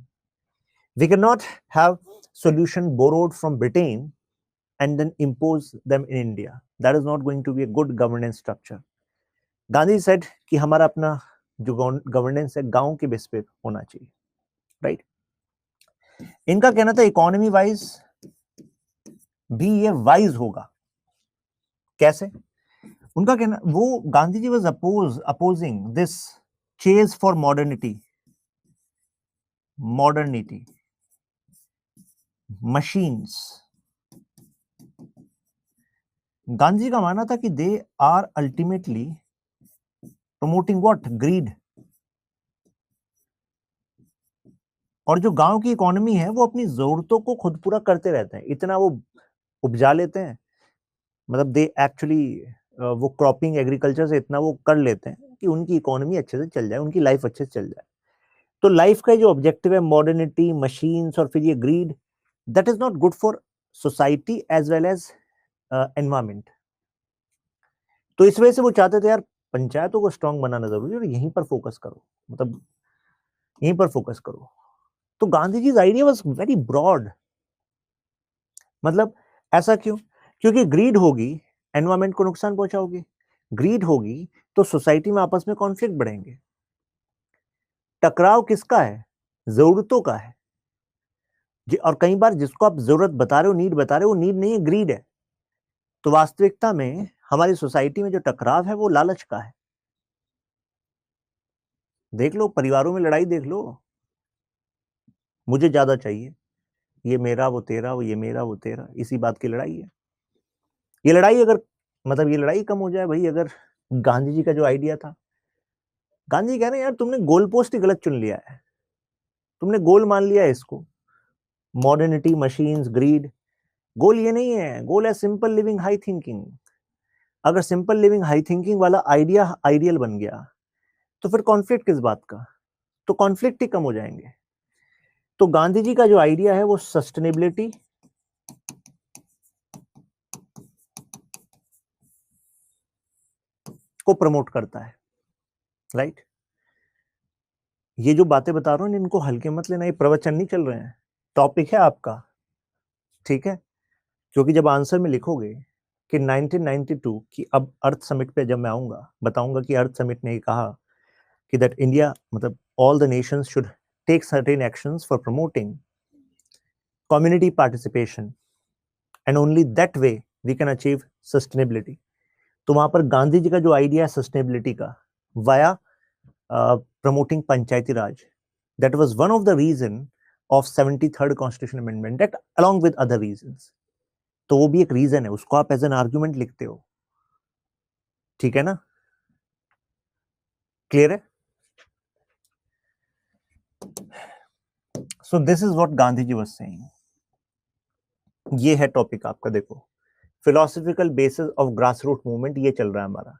We can not have solution borrowed from Britain and then impose them in India. That is not going to be a good governance structure. Gandhi said कि हमारा अपना जो गवर्नेंस है गांव के बेस पे होना चाहिए, राइट? इनका कहना था इकोनॉमी वाइज भी ये वाइज होगा. कैसे? उनका कहना, वो Gandhi ji was opposing this chase for modernity, machines. Gandhi ji का मानना था कि they are ultimately promoting what? Greed. और जो गांव की इकोनॉमी है वो अपनी जरूरतों को खुद पूरा करते रहते हैं, इतना वो उपजा लेते हैं, मतलब दे एक्चुअली वो क्रॉपिंग एग्रीकल्चर से इतना वो कर लेते हैं कि उनकी इकोनॉमी अच्छे से चल जाए, उनकी लाइफ अच्छे से चल जाए. तो लाइफ का जो ऑब्जेक्टिव है मॉडर्निटी, मशीन्स और फिर ये greed, that is not good for society as well as environment. तो इस वजह से वो चाहते थे यार पंचायतों को स्ट्रांग बनाना जरूरी है और यहीं पर फोकस करो, मतलब यहीं पर फोकस करो. तो Gandhi ji idea was very broad. मतलब ऐसा क्यों? क्योंकि ग्रीड होगी, एनवायरमेंट को नुकसान पहुंचाओगे. ग्रीड होगी तो सोसाइटी में आपस में कॉन्फ्लिक्ट बढ़ेंगे. टकराव किसका है? जरूरतों का है. और कई बार जिसको आप जरूरत बता रहे हो, नीड बता रहे हो, वो नीड नहीं है, ग्रीड है. तो वास्तविकता में हमारी सोसाइटी में जो टकराव है वो लालच का है. देख लो, परिवारों में लड़ाई देख लो, मुझे ज्यादा चाहिए, ये मेरा वो तेरा, वो ये मेरा वो तेरा, इसी बात की लड़ाई है. ये लड़ाई अगर मतलब ये लड़ाई कम हो जाए भाई, अगर गांधी जी का जो आइडिया था, गांधी जी कह रहे हैं यार तुमने गोल पोस्ट ही गलत चुन लिया है, तुमने गोल मान लिया है इसको, मॉडर्निटी, मशीन्स, ग्रीड. गोल ये नहीं है, गोल है सिंपल लिविंग, हाई थिंकिंग. अगर सिंपल लिविंग, हाई थिंकिंग वाला आइडिया आइडियल बन गया तो फिर कॉन्फ्लिक्ट किस बात का? तो कॉन्फ्लिक्ट ही कम हो जाएंगे. तो गांधी जी का जो आइडिया है वो सस्टेनेबिलिटी को प्रमोट करता है, राइट? ये जो बातें बता रहा हूं इनको हल्के मत लेना, ये प्रवचन नहीं चल रहे हैं, टॉपिक है आपका, ठीक है? क्योंकि जब आंसर में लिखोगे कि 1992 की, अब अर्थ समिट पे जब मैं आऊंगा बताऊंगा कि अर्थ समिट ने कहा कि दैट इंडिया, मतलब all the nations should take certain actions for promoting community participation and only that way we can achieve sustainability. तो वहां पर गांधी जी का जो आइडिया है सस्टेनेबिलिटी का, via promoting Panchayati Raj, that was one of the reason of 73rd constitutional amendment, that along with other reasons. तो वो भी एक रीजन है, उसको आप एज एन आर्ग्यूमेंट लिखते हो, ठीक है ना? क्लियर है? So this is what Gandhi ji was saying. ये है टॉपिक आपका, देखो, philosophical basis of grass root movement, ये चल रहा है हमारा.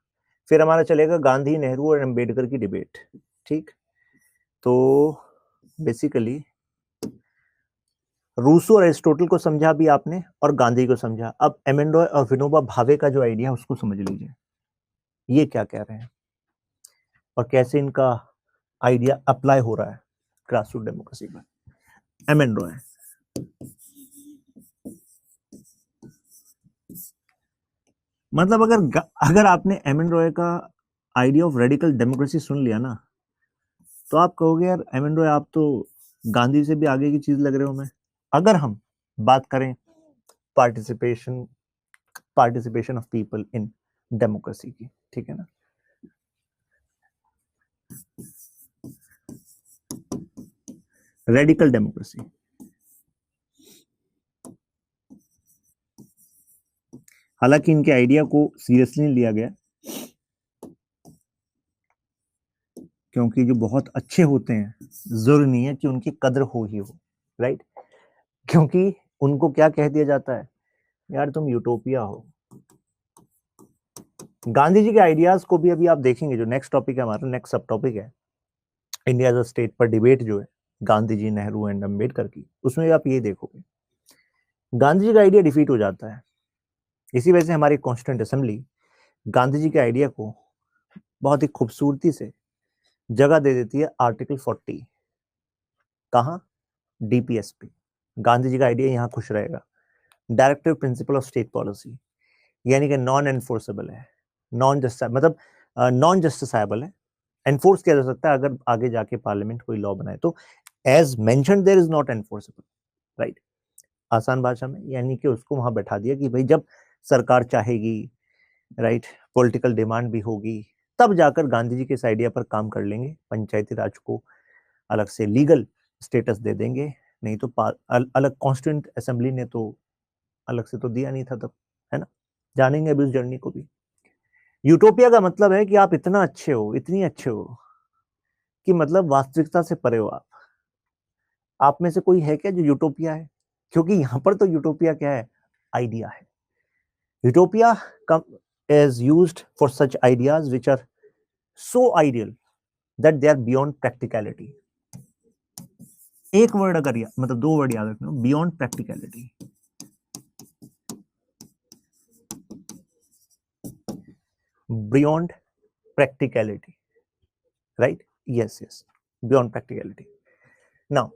फिर हमारा चलेगा गांधी, नेहरू और अंबेडकर की डिबेट, ठीक? तो बेसिकली रूसो और एरिस्टोटल को समझा भी आपने और गांधी को समझा. अब एमएन रॉय और विनोबा भावे का जो आइडिया है उसको समझ लीजिए, ये क्या कह रहे हैं और कैसे इनका आइडिया अप्लाई हो रहा है ग्रासरूट डेमोक्रेसी पर. एमएन रॉय, मतलब अगर आपने एमएन रॉय का आइडिया ऑफ रेडिकल डेमोक्रेसी सुन लिया ना, तो आप कहोगे यार एमएन रॉय आप तो गांधी से भी आगे की चीज लग रहे हो. मैं अगर हम बात करें participation of people in democracy की, ठीक है ना। रेडिकल डेमोक्रेसी, हालांकि इनके आइडिया को सीरियसली नहीं लिया गया, क्योंकि जो बहुत अच्छे होते हैं जरूरी नहीं है कि उनकी कदर हो ही हो, राइट। क्योंकि उनको क्या कह दिया जाता है, यार तुम यूटोपिया हो। गांधी जी के आइडियाज को भी अभी आप देखेंगे, जो नेक्स्ट टॉपिक है हमारा, नेक्स्ट सब टॉपिक है इंडिया एज अ स्टेट पर डिबेट जो है गांधी जी, नेहरू एंड अम्बेडकर की, उसमें आप ये देखोगे गांधी जी का आइडिया डिफीट हो जाता है। इसी वजह से हमारी कॉन्स्टिट्यूंट असेंबली गांधी जी के आइडिया को बहुत ही खूबसूरती से जगह दे देती है आर्टिकल 40। कहां? डीपीएस पे। गांधी जी का आइडिया यहां खुश रहेगा, directive principle of state policy, यानी कि नॉन एनफोर्सेबल है, नॉन जस्ट मतलब नॉन जस्टिसाइबल है, एनफोर्स किया जा सकता है अगर आगे जाके पार्लियामेंट कोई लॉ बनाए तो, as mentioned there is not enforceable, right. आसान भाषा में यानी कि उसको वहां बैठा दिया कि भाई जब सरकार चाहेगी, राइट, पॉलिटिकल डिमांड भी होगी, तब जाकर गांधी जी के इस आइडिया पर काम कर लेंगे, पंचायती राज को अलग से लीगल स्टेटस दे देंगे, नहीं तो अलग कॉन्स्टिट्यूंट असेंबली ने तो अलग से तो दिया नहीं था तब, है ना। जानेंगे अभी उस जर्नी को भी। यूटोपिया का मतलब है कि आप इतना अच्छे हो, इतनी अच्छे हो कि मतलब वास्तविकता से परे हो आप में से कोई है क्या जो यूटोपिया है? क्योंकि यहां पर तो यूटोपिया क्या है, आइडिया है। Utopia is used for such ideas which are so ideal that they are beyond practicality. एक वर्ड अगर मतलब दो वर्ड याद रखना, beyond practicality. Beyond practicality, right? Yes, yes, beyond practicality. Now,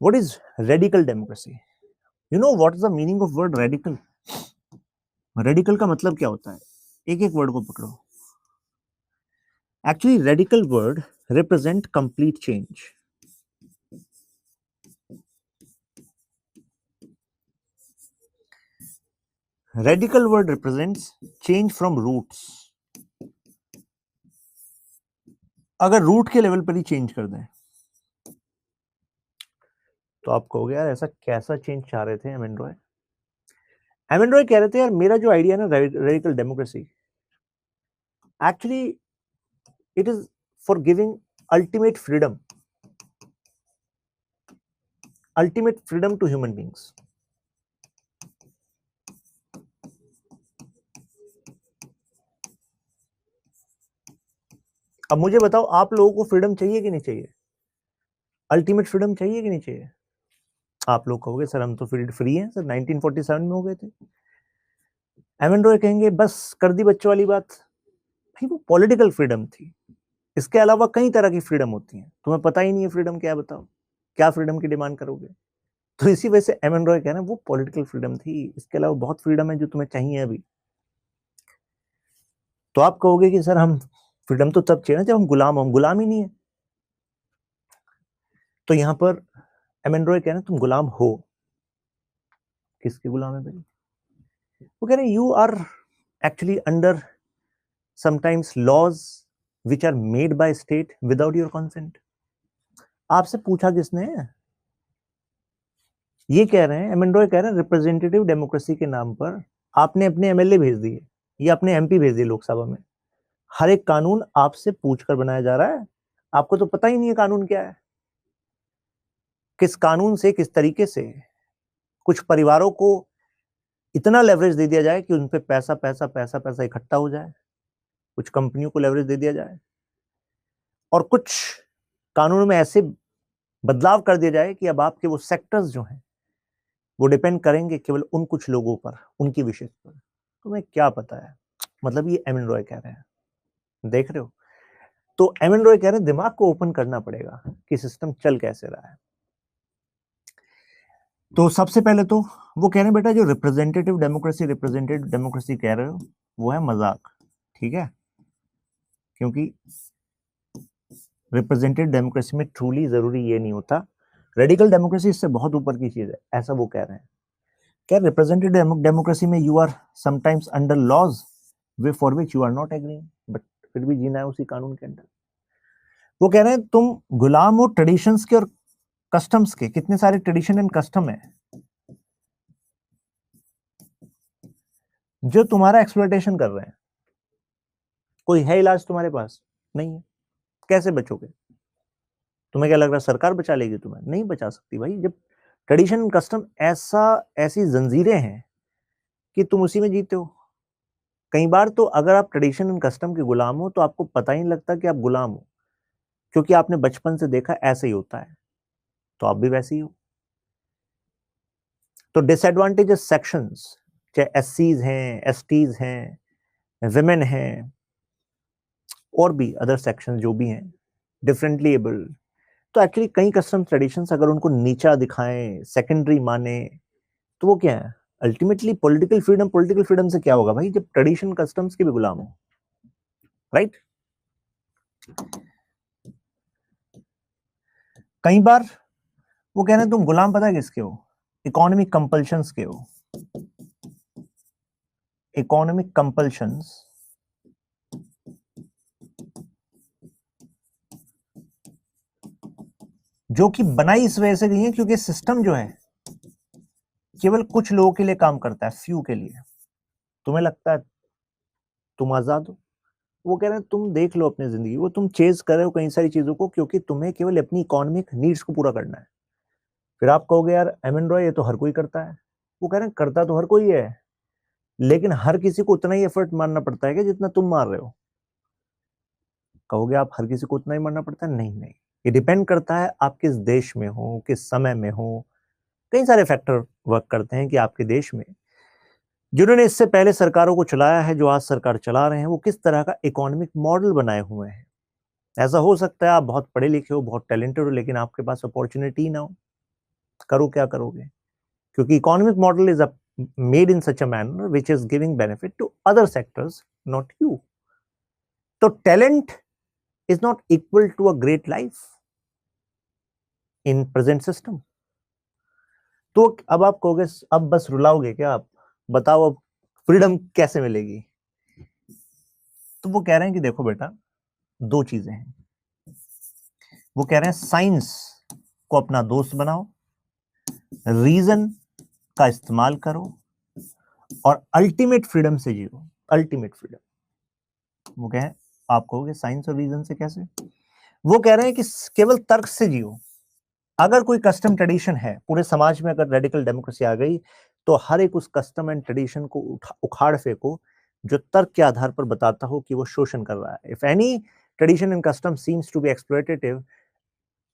what is radical democracy? You know what is the meaning of word radical? Radical का मतलब क्या होता है? एक एक वर्ड को पकड़ो। Actually, radical word represent complete change. Radical word represents change from roots. अगर रूट के लेवल पर ही चेंज कर दें तो आप कहोगे यार ऐसा कैसा चेंज चाह रहे थे एमएन रॉय? एमएन रॉय कह रहे थे यार मेरा जो आइडिया ना radical democracy, actually it is for giving ultimate freedom to human beings. अब मुझे बताओ आप लोगों को फ्रीडम चाहिए कि नहीं चाहिए? अल्टीमेट फ्रीडम चाहिए कि नहीं चाहिए? आप लोग कहोगे सर हम तो फ्री हैं सर, 1947 में हो गए थे। एमएन रॉय कहेंगे बस कर दी बच्चों वाली बात। भाई वो पॉलिटिकल फ्रीडम थी, इसके अलावा कई तरह की फ्रीडम होती है, तुम्हें पता ही नहीं है फ्रीडम क्या, बताओ क्या फ्रीडम की डिमांड करोगे? तो इसी वजह से एमएन रॉय कह रहे हैं वो पॉलिटिकल फ्रीडम थी, इसके अलावा बहुत फ्रीडम है जो तुम्हें चाहिए अभी। तो आप कहोगे कि सर हम फ्रीडम तो तब चाहिए जब हम गुलाम हो, हम गुलाम ही नहीं है। तो यहां पर एमएन रॉय कह रहे हैं तुम गुलाम हो। किसके गुलाम है भाई? वो कह रहे हैं you are actually under sometimes laws which are made by state without your consent. आपसे पूछा किसने है? ये कह रहे हैं, एमएन रॉय कह रहे हैं रिप्रेजेंटेटिव डेमोक्रेसी के नाम पर आपने अपने एमएलए भेज दिए या अपने एमपी भेज दिए लोकसभा में। हर एक कानून आपसे पूछकर बनाया जा रहा है, आपको तो पता ही नहीं है कानून क्या है। किस कानून से, किस तरीके से कुछ परिवारों को इतना लेवरेज दे दिया जाए कि उन पे पैसा पैसा पैसा पैसा इकट्ठा हो जाए, कुछ कंपनियों को लेवरेज दे दिया जाए, और कुछ कानूनों में ऐसे बदलाव कर दिया जाए कि अब आपके वो सेक्टर्स जो हैं वो डिपेंड करेंगे केवल उन कुछ लोगों पर, उनकी विशेष पर। तुम्हें क्या पता है? मतलब ये एमएन रॉय कह रहे हैं, देख रहे हो? तो एमएन रॉय कह रहे हैं दिमाग को ओपन करना पड़ेगा कि सिस्टम चल कैसे रहा है। तो सबसे पहले तो वो कह रहे हैं बेटा जो रिप्रेजेंटेटिव डेमोक्रेसी कह रहे हो वो है मजाक, ठीक है? क्योंकि रिप्रेजेंटेटिव डेमोक्रेसी में ट्रूली जरूरी ये नहीं होता, रेडिकल डेमोक्रेसी इससे बहुत ऊपर की चीज है, ऐसा वो कह रहे हैं। क्या रिप्रेजेंटेटिव डेमोक्रेसी में you are sometimes under laws way for which you are not agreeing, but फिर भी जीना है उसी कानून के अंदर। वो कह रहे हैं तुम गुलाम हो ट्रेडिशंस के और कस्टम्स के। कितने सारे ट्रेडिशन एंड कस्टम है जो तुम्हारा एक्सप्लॉयटेशन कर रहे हैं। कोई है इलाज तुम्हारे पास? नहीं है। कैसे बचोगे? तुम्हें क्या लग रहा है सरकार बचा लेगी तुम्हें? नहीं बचा सकती भाई। जब ट्रेडिशन कस्टम ऐसी जंजीरें हैं कि तुम उसी में जीते हो। कई बार तो अगर आप ट्रेडिशन एंड कस्टम के गुलाम हो तो आपको पता ही नहीं लगता कि आप गुलाम हो, क्योंकि आपने बचपन से देखा ऐसे ही होता है, तो आप भी वैसे ही हो। तो डिसएडवांटेजेस सेक्शंस, चाहे एससीज हैं, एसटीज हैं, विमेन हैं, और भी अदर सेक्शन जो भी हैं, डिफरेंटली एबल्ड, तो एक्चुअली कई कस्टम ट्रेडिशंस अगर उनको नीचा दिखाएं, सेकेंडरी माने, तो वो क्या है? Ultimately political freedom. Political freedom से क्या होगा भाई, जब ट्रेडिशन कस्टम्स के भी गुलाम हो, राइट? कई बार वो कह रहे हैं तुम गुलाम पता है किसके हो? इकोनॉमिक कंपल्शंस के हो। इकोनॉमिक कंपल्शंस जो कि बनाई इस वजह से गई है क्योंकि सिस्टम जो है केवल कुछ लोगों के लिए काम करता है, फ्यू के लिए। तुम्हें लगता है तुम आजाद हो। वो कह रहे हैं तुम देख लो अपनी जिंदगी, वो तुम चेज कर रहे हो कई सारी चीजों को क्योंकि तुम्हें केवल अपनी इकोनॉमिक नीड्स को पूरा करना है। फिर आप कहोगे यार एमएन रॉय ये तो हर कोई करता है। वो कह रहे हैं करता तो हर कोई है, लेकिन हर किसी को उतना ही एफर्ट मारना पड़ता है कि जितना तुम मार रहे हो। कहोगे आप हर किसी को उतना ही मारना पड़ता है? नहीं नहीं, ये डिपेंड करता है आप किस देश में हो, किस समय में हो। कई सारे फैक्टर वर्क करते हैं कि आपके देश में जिन्होंने इससे पहले सरकारों को चलाया है, जो आज सरकार चला रहे हैं, वो किस तरह का इकोनॉमिक मॉडल बनाए हुए हैं। ऐसा हो सकता है आप बहुत पढ़े लिखे हो, बहुत टैलेंटेड हो, लेकिन आपके पास अपॉर्चुनिटी ना हो। करो क्या करोगे? क्योंकि economic model is made in such a manner which is giving benefit to other sectors, not you. तो talent is not equal to a great life in present system. तो अब आप कहोगे अब बस रुलाओगे क्या आप? बताओ अब फ्रीडम कैसे मिलेगी? तो वो कह रहे हैं कि देखो बेटा, दो चीजें हैं। वो कह रहे हैं साइंस को अपना दोस्त बनाओ, रीजन का इस्तेमाल करो, और अल्टीमेट फ्रीडम से जियो। Ultimate freedom. वो कह आप कहोगे साइंस और रीजन से कैसे? वो कह रहे हैं कि केवल तर्क से जियो। अगर कोई कस्टम ट्रेडिशन है पूरे समाज में, अगर रेडिकल डेमोक्रेसी आ गई, तो हर एक उस कस्टम एंड ट्रेडिशन को उखाड़ फेंको जो तर्क के आधार पर बताता हो कि वो शोषण कर रहा है। If any tradition and custom seems to be exploitative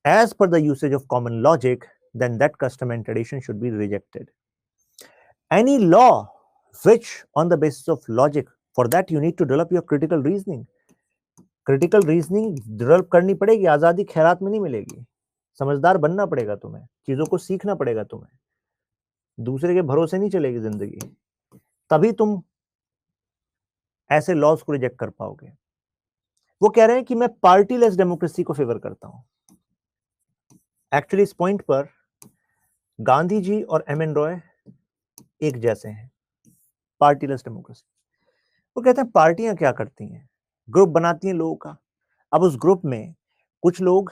as per the usage of common logic, then that custom and tradition should be rejected. Any law which on the basis of logic, for that you need to develop your critical reasoning. Critical reasoning develop करनी पड़ेगी। आजादी खैरात में नहीं मिलेगी। समझदार बनना पड़ेगा तुम्हें, चीजों को सीखना पड़ेगा तुम्हें, दूसरे के भरोसे नहीं चलेगी जिंदगी। तभी तुम ऐसे लॉज को रिजेक्ट कर पाओगे। वो कह रहे हैं कि मैं पार्टीलेस डेमोक्रेसी को फेवर करता हूं। एक्चुअली इस पॉइंट पर गांधी जी और एमएन रॉय एक जैसे हैं। पार्टीलेस डेमोक्रेसी। वो कहते हैं पार्टियां क्या करती हैं, ग्रुप बनाती हैं लोगों का। अब उस ग्रुप में कुछ लोग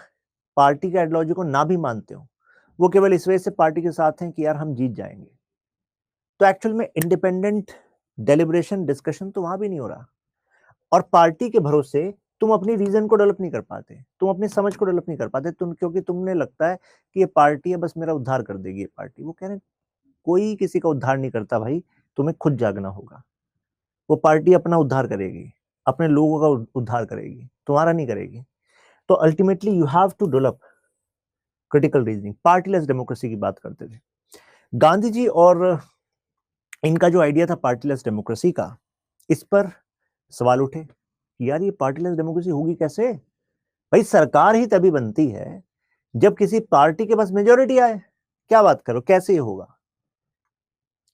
पार्टी के आइडियोलॉजी को ना भी मानते हो, वो केवल इस वजह से पार्टी के साथ हैं कि यार हम जीत जाएंगे। तो एक्चुअल में इंडिपेंडेंट डेलिब्रेशन डिस्कशन तो वहां भी नहीं हो रहा, और पार्टी के भरोसे तुम अपनी रीजन को डेवलप नहीं कर पाते, तुम अपनी समझ को डेवलप नहीं कर पाते, क्योंकि तुमने लगता है कि ये पार्टी है, बस मेरा उद्धार कर देगी ये पार्टी। वो कह रहे हैं कोई किसी का उद्धार नहीं करता भाई, तुम्हें खुद जागना होगा। वो पार्टी अपना उद्धार करेगी, अपने लोगों का उद्धार करेगी, तुम्हारा नहीं करेगी। तो ultimately you have to develop critical reasoning. Partyless democracy की बात करते थे गांधी जी, और इनका जो आइडिया था पार्टीलेस डेमोक्रेसी का, इस पर सवाल उठे कि यार ये पार्टीलेस डेमोक्रेसी होगी कैसे? भाई सरकार ही तभी बनती है जब किसी पार्टी के पास मेजोरिटी आए। क्या बात करो, कैसे ये होगा?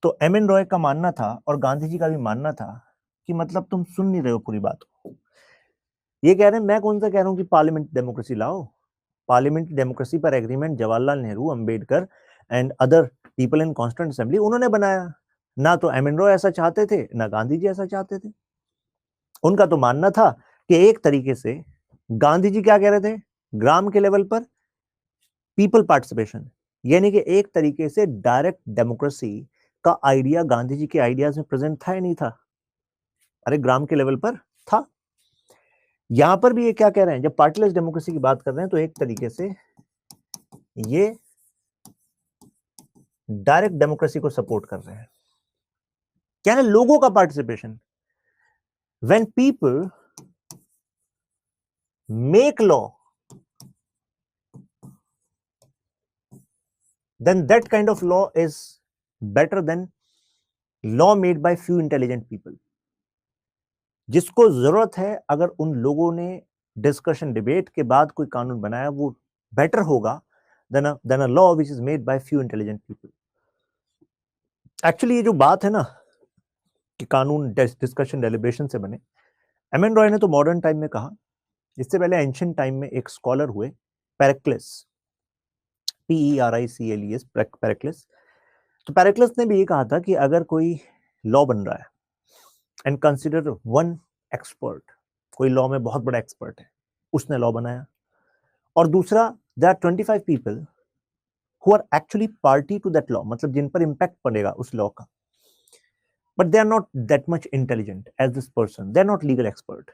तो एमएन रॉय का मानना था और गांधी जी का भी मानना था कि मतलब तुम सुन नहीं रहे हो पूरी बात को। ये कह रहे हैं, मैं कौन सा कह रहा हूं कि पार्लियामेंट डेमोक्रेसी लाओ। पार्लियामेंट डेमोक्रेसी पर agreement Jawaharlal Nehru, Ambedkar and other people in constituent assembly उन्होंने बनाया। ना तो एमएन रॉय ऐसा चाहते थे, ना गांधी जी ऐसा चाहते थे। उनका तो मानना था कि एक तरीके से गांधी जी क्या कह रहे थे, ग्राम के लेवल पर पीपल पार्टिसिपेशन, यानी कि एक तरीके से डायरेक्ट डेमोक्रेसी का आइडिया गांधी जी के आइडियाज में प्रेजेंट था या नहीं था? अरे ग्राम के लेवल पर था। यहां पर भी ये क्या कह रहे हैं, जब पार्टीलेस डेमोक्रेसी की बात कर रहे हैं तो एक तरीके से ये डायरेक्ट डेमोक्रेसी को सपोर्ट कर रहे हैं। क्या है, लोगों का participation. When people make law, then that kind of law is better than law made by few intelligent people. जिसको जरूरत है, अगर उन लोगों ने डिस्कशन डिबेट के बाद कोई कानून बनाया, वो बेटर होगा than a law which is made by few intelligent people. Actually ये जो बात है ना कि कानून डिस्कशन डेलिब्रेशन से बने, एम.एन. रॉय ने तो मॉडर्न टाइम में कहा, इससे पहले एंशिएंट टाइम में एक स्कॉलर हुए पेरिक्लिस, Pericles, पेरिक्लिस। तो पेरिक्लिस ने भी ये कहा था कि अगर कोई लॉ बन रहा है एंड कंसिडर वन एक्सपर्ट, कोई लॉ में बहुत बड़ा एक्सपर्ट है, उसने लॉ बनाया, और दूसरा there are 25 people who are actually party to that law, मतलब जिन पर इंपैक्ट पड़ेगा उस लॉ का, but they are not that much intelligent as this person, they are not legal expert,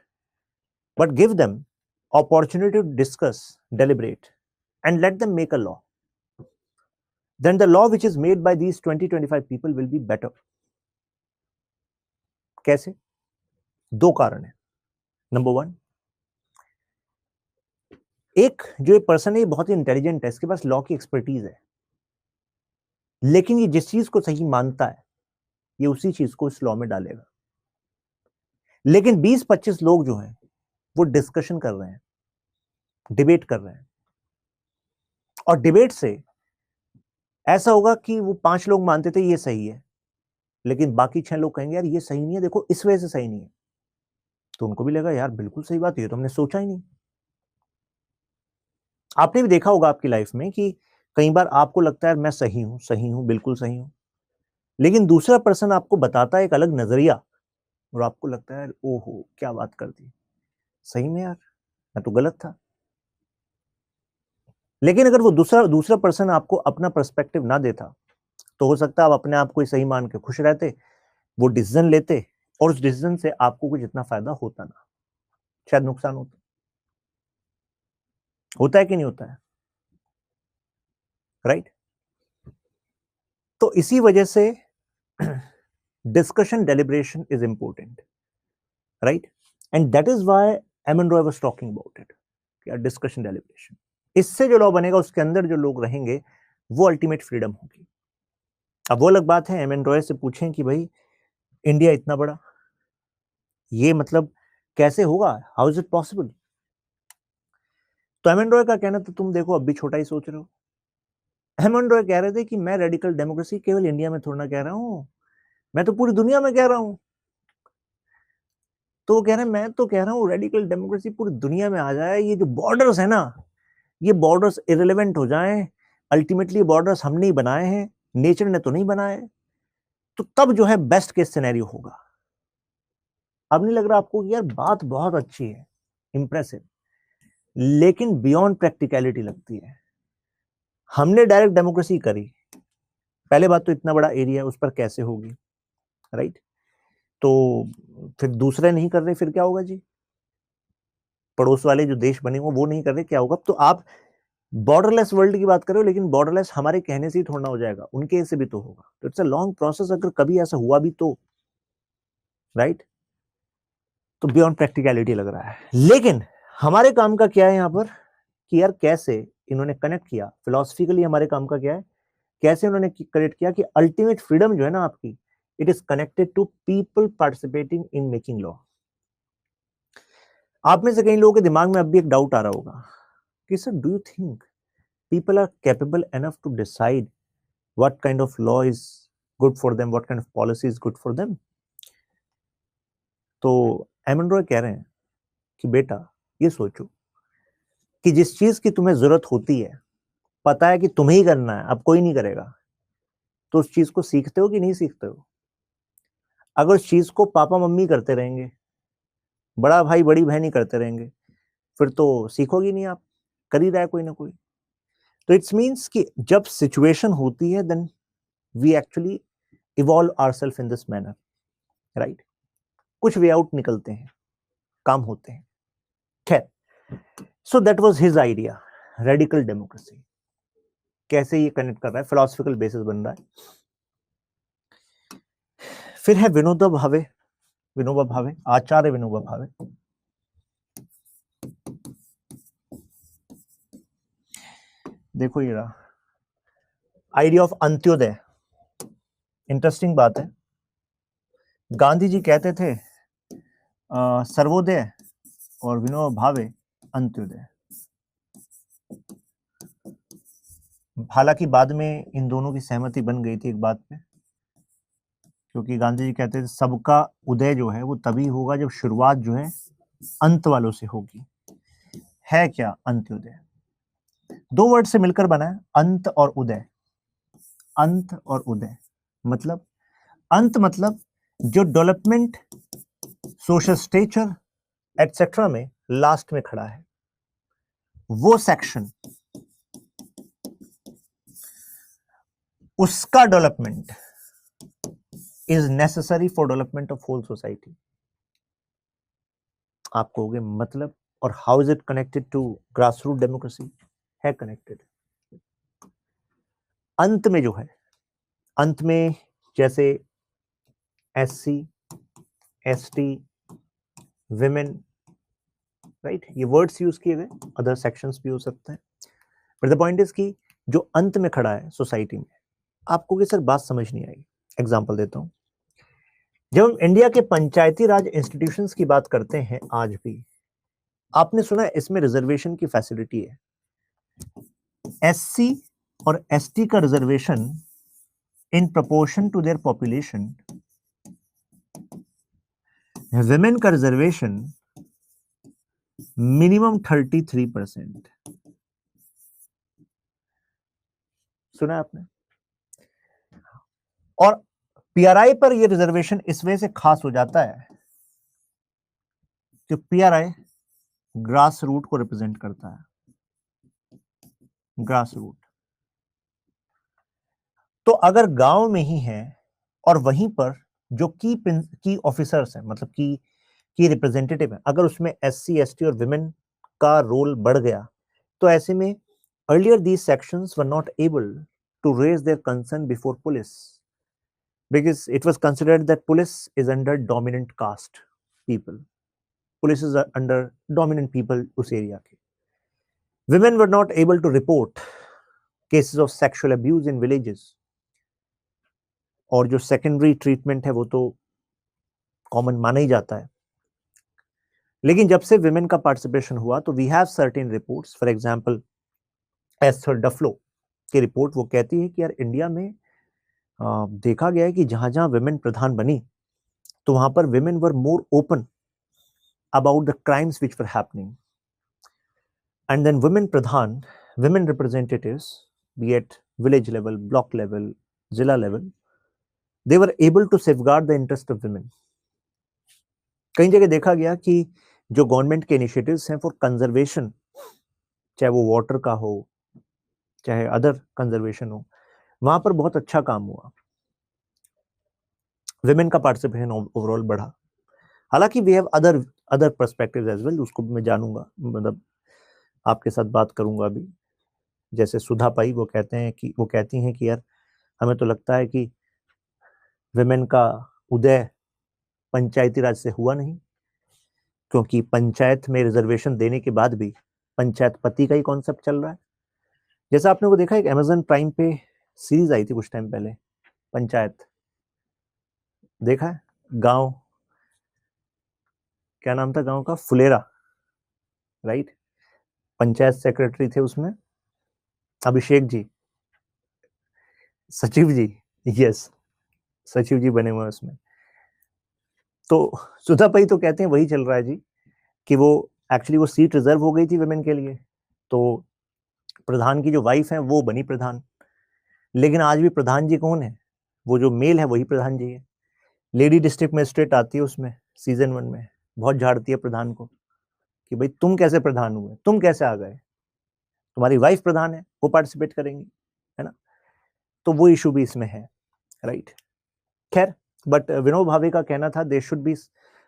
but give them opportunity to discuss, deliberate, and let them make a law, then the law which is made by these 20-25 people will be better. कैसे? दो कारण है। Number one, एक जो ये person है ये बहुत ही इंटेलिजेंट है, इसके पास लॉ की एक्सपर्टीज है, लेकिन ये जिस चीज को सही मानता है ये उसी चीज को इस लॉ में डालेगा। लेकिन 20-25 लोग जो हैं वो डिस्कशन कर रहे हैं, डिबेट कर रहे हैं, और डिबेट से ऐसा होगा कि वो 5 लोग मानते थे ये सही है, लेकिन बाकी 6 लोग कहेंगे यार ये सही नहीं है, देखो इस वजह से सही नहीं है, तो उनको भी लगा यार बिल्कुल सही बात है, ये तो हमने सोचा ही नहीं। आपने भी देखा होगा आपकी लाइफ में कि कई बार आपको लगता है मैं सही हूं, बिल्कुल सही हूं, लेकिन दूसरा पर्सन आपको बताता है एक अलग नजरिया, और आपको लगता है ओहो क्या बात कर दी, सही में यार मैं तो गलत था। लेकिन अगर वो दूसरा पर्सन आपको अपना पर्सपेक्टिव ना देता, तो हो सकता है आप अपने आप को सही मान के खुश रहते, वो डिसीजन लेते, और उस डिसीजन से आपको कुछ इतना फायदा होता ना, शायद नुकसान होता है कि नहीं होता है, राइट? तो इसी वजह से discussion deliberation is important, right? And that is why M.N.. Roy was talking about it, discussion deliberation. इससे जो लॉ बनेगा उसके अंदर जो लोग रहेंगे वो अल्टीमेट फ्रीडम होगी। अब वो अलग बात है, एम.एन. रॉय से पूछें कि भाई इंडिया इतना बड़ा, ये मतलब कैसे होगा, हाउ इज इट पॉसिबल? तो एम.एन. रॉय का कहना तो तुम देखो अब भी छोटा ही सोच रहे हो। एम.एन. रॉय कह रहे थे कि मैं रेडिकल डेमोक्रेसी केवल इंडिया में थोड़ा ना कह रहा हूं, मैं तो पूरी दुनिया में कह रहा हूं। तो वो कह रहे हैं मैं तो कह रहा हूं रेडिकल डेमोक्रेसी पूरी दुनिया में आ जाए, ये जो बॉर्डर्स है ना, ये बॉर्डर्स इरेलेवेंट हो जाएं, अल्टीमेटली बॉर्डर्स हमने ही बनाए हैं, नेचर ने तो नहीं बनाए, तो तब जो है बेस्ट केस सिनेरियो होगा। अब नहीं लग रहा आपको कि यार बात बहुत अच्छी है, इंप्रेसिव, लेकिन बियॉन्ड प्रैक्टिकलिटी लगती है। हमने डायरेक्ट डेमोक्रेसी करी, पहले बात तो इतना बड़ा एरिया उस पर कैसे होगी, राइट? तो फिर दूसरे नहीं कर रहे, फिर क्या होगा जी? पड़ोस वाले जो देश बने हुए वो नहीं कर रहे, क्या होगा? तो आप बॉर्डरलेस वर्ल्ड की बात कर रहे हो, लेकिन बॉर्डरलेस हमारे कहने से ही थोड़ा ना हो जाएगा, उनके से भी तो होगा। तो इट्स अ लॉन्ग प्रोसेस, अगर कभी ऐसा हुआ भी तो, राइट? तो बियॉन्ड प्रैक्टिकलिटी लग रहा है। लेकिन हमारे काम का क्या है यहाँ पर कि यार कैसे इन्होंने कनेक्ट किया, फिलोसफिकली हमारे काम का क्या है, कैसे उन्होंने कनेक्ट किया कि अल्टीमेट फ्रीडम जो है ना आपकी, it is connected to people participating in making law. आप में से कई लोगों के दिमाग में अब भी एक डाउट आ रहा होगा कि sir do you think people are capable enough to decide what kind of law is good for them, what kind of policy is good for them? तो एम.एन. रॉय कह रहे हैं कि बेटा ये सोचो कि जिस चीज की तुम्हें जरूरत होती है, पता है कि तुम्हें ही करना है, अब कोई नहीं करेगा, तो उस चीज को सीखते हो कि नहीं सीखते हो? अगर उस चीज को पापा मम्मी करते रहेंगे बड़ा भाई बड़ी बहन ही करते रहेंगे, फिर तो सीखोगी नहीं आप, कर ही रहा है कोई ना कोई। तो इट्स मीन्स कि जब सिचुएशन होती है then we actually evolve ourselves in this manner, right. कुछ वे आउट निकलते हैं, काम होते हैं। खैर, so that was his idea, radical democracy. कैसे ये कनेक्ट कर रहा है, फिलोसफिकल बेसिस बन रहा है। फिर है विनोबा भावे, विनोबा भावे, आचार्य विनोबा भावे। देखो ये रहा आइडिया ऑफ अंत्योदय। इंटरेस्टिंग बात है, गांधी जी कहते थे सर्वोदय और विनोबा भावे अंत्योदय। हालांकि बाद में इन दोनों की सहमति बन गई थी एक बात पे, क्योंकि गांधी जी कहते थे सबका उदय जो है वो तभी होगा जब शुरुआत जो है अंत वालों से होगी। है क्या अंत्योदय? दो वर्ड से मिलकर बना है, अंत और उदय। अंत और उदय मतलब, अंत मतलब जो डेवलपमेंट, सोशल स्टेचर एटसेट्रा में लास्ट में खड़ा है, वो सेक्शन, उसका development is necessary for development of whole society. आप कहोगे मतलब, और how is it connected to grass root democracy? है कनेक्टेड। अंत में जो है, अंत में जैसे SC, ST, विमेन, राइट, ये वर्ड्स यूज किए गए, अदर सेक्शंस भी हो सकते हैं, बट द पॉइंट इज कि जो अंत में खड़ा है सोसाइटी में, आपको कि सर बात समझ नहीं आई। एग्जांपल देता हूं, जब हम इंडिया के पंचायती राज इंस्टीट्यूशंस की बात करते हैं आज भी, आपने सुना है इसमें रिजर्वेशन की फैसिलिटी है। SC और ST का reservation in proportion to their population, women का रिजर्वेशन मिनिमम 33%। सुना है आपने? और PRI पर यह रिजर्वेशन इस वजह से खास हो जाता है कि PRI ग्रास रूट को रिप्रेजेंट करता है, ग्रास रूट। तो अगर गांव में ही है और वहीं पर जो की ऑफिसर्स हैं, मतलब की रिप्रेजेंटेटिव है, अगर उसमें SC, ST और विमेन का रोल बढ़ गया, तो ऐसे में earlier these sections were not able to raise their concern before police because it was considered that police is under dominant caste people, police is under dominant people उस area के। women were not able to report cases of sexual abuse in villages, और जो secondary treatment है वो तो common माना ही जाता है। लेकिन जब से विमेन का पार्टिसिपेशन हुआ तो we have certain reports, for example Esther Duflo की रिपोर्ट, वो कहती है कि यार इंडिया में देखा गया है कि जहां जहां विमेन प्रधान बनी तो वहां पर women were more open about the crimes which were happening, and then women pradhan, women representatives, be at village level, block level, zila level, they were able to safeguard the interest of women। कई जगह देखा गया कि जो government के initiatives हैं for conservation, चाहे वो वाटर का हो चाहे अदर कंजर्वेशन हो, वहां पर बहुत अच्छा काम हुआ, विमेन का पार्टिसिपेशन ओवरऑल बढ़ा। हालांकि we have other perspectives as well, उसको मैं जानूंगा, मतलब आपके साथ बात करूंगा अभी। जैसे सुधा पाई, वो कहती हैं कि यार हमें तो लगता है कि विमेन का उदय पंचायती राज से हुआ नहीं, क्योंकि पंचायत में रिजर्वेशन देने के बाद भी पंचायत पति का ही कॉन्सेप्ट चल रहा है। जैसा आपने वो देखा, एक अमेज़न प्राइम पे सीरीज आई थी कुछ टाइम पहले, पंचायत, देखा है? गांव, क्या नाम था गांव का? फुलेरा, राइट। पंचायत सेक्रेटरी थे उसमें अभिषेक जी, सचिव जी, यस, सचिव जी बने हुए हैं उसमें। तो सुधा पई तो कहते हैं वही चल रहा है जी, कि वो एक्चुअली वो सीट रिजर्व हो गई थी वुमेन के लिए, तो प्रधान की जो वाइफ है वो बनी प्रधान, लेकिन आज भी प्रधान जी कौन है? वो जो मेल है वही प्रधान जी है। लेडी डिस्ट्रिक्ट मजिस्ट्रेट आती है उसमें सीजन 1 में, बहुत झाड़ती है प्रधान को कि भाई तुम कैसे प्रधान हुए, तुम कैसे आ गए, तुम्हारी वाइफ प्रधान है, वो पार्टिसिपेट करेंगी, है ना। तो वो इशू भी इसमें है, राइट। खैर, बट विनोद भावे का कहना था दे शुड बी,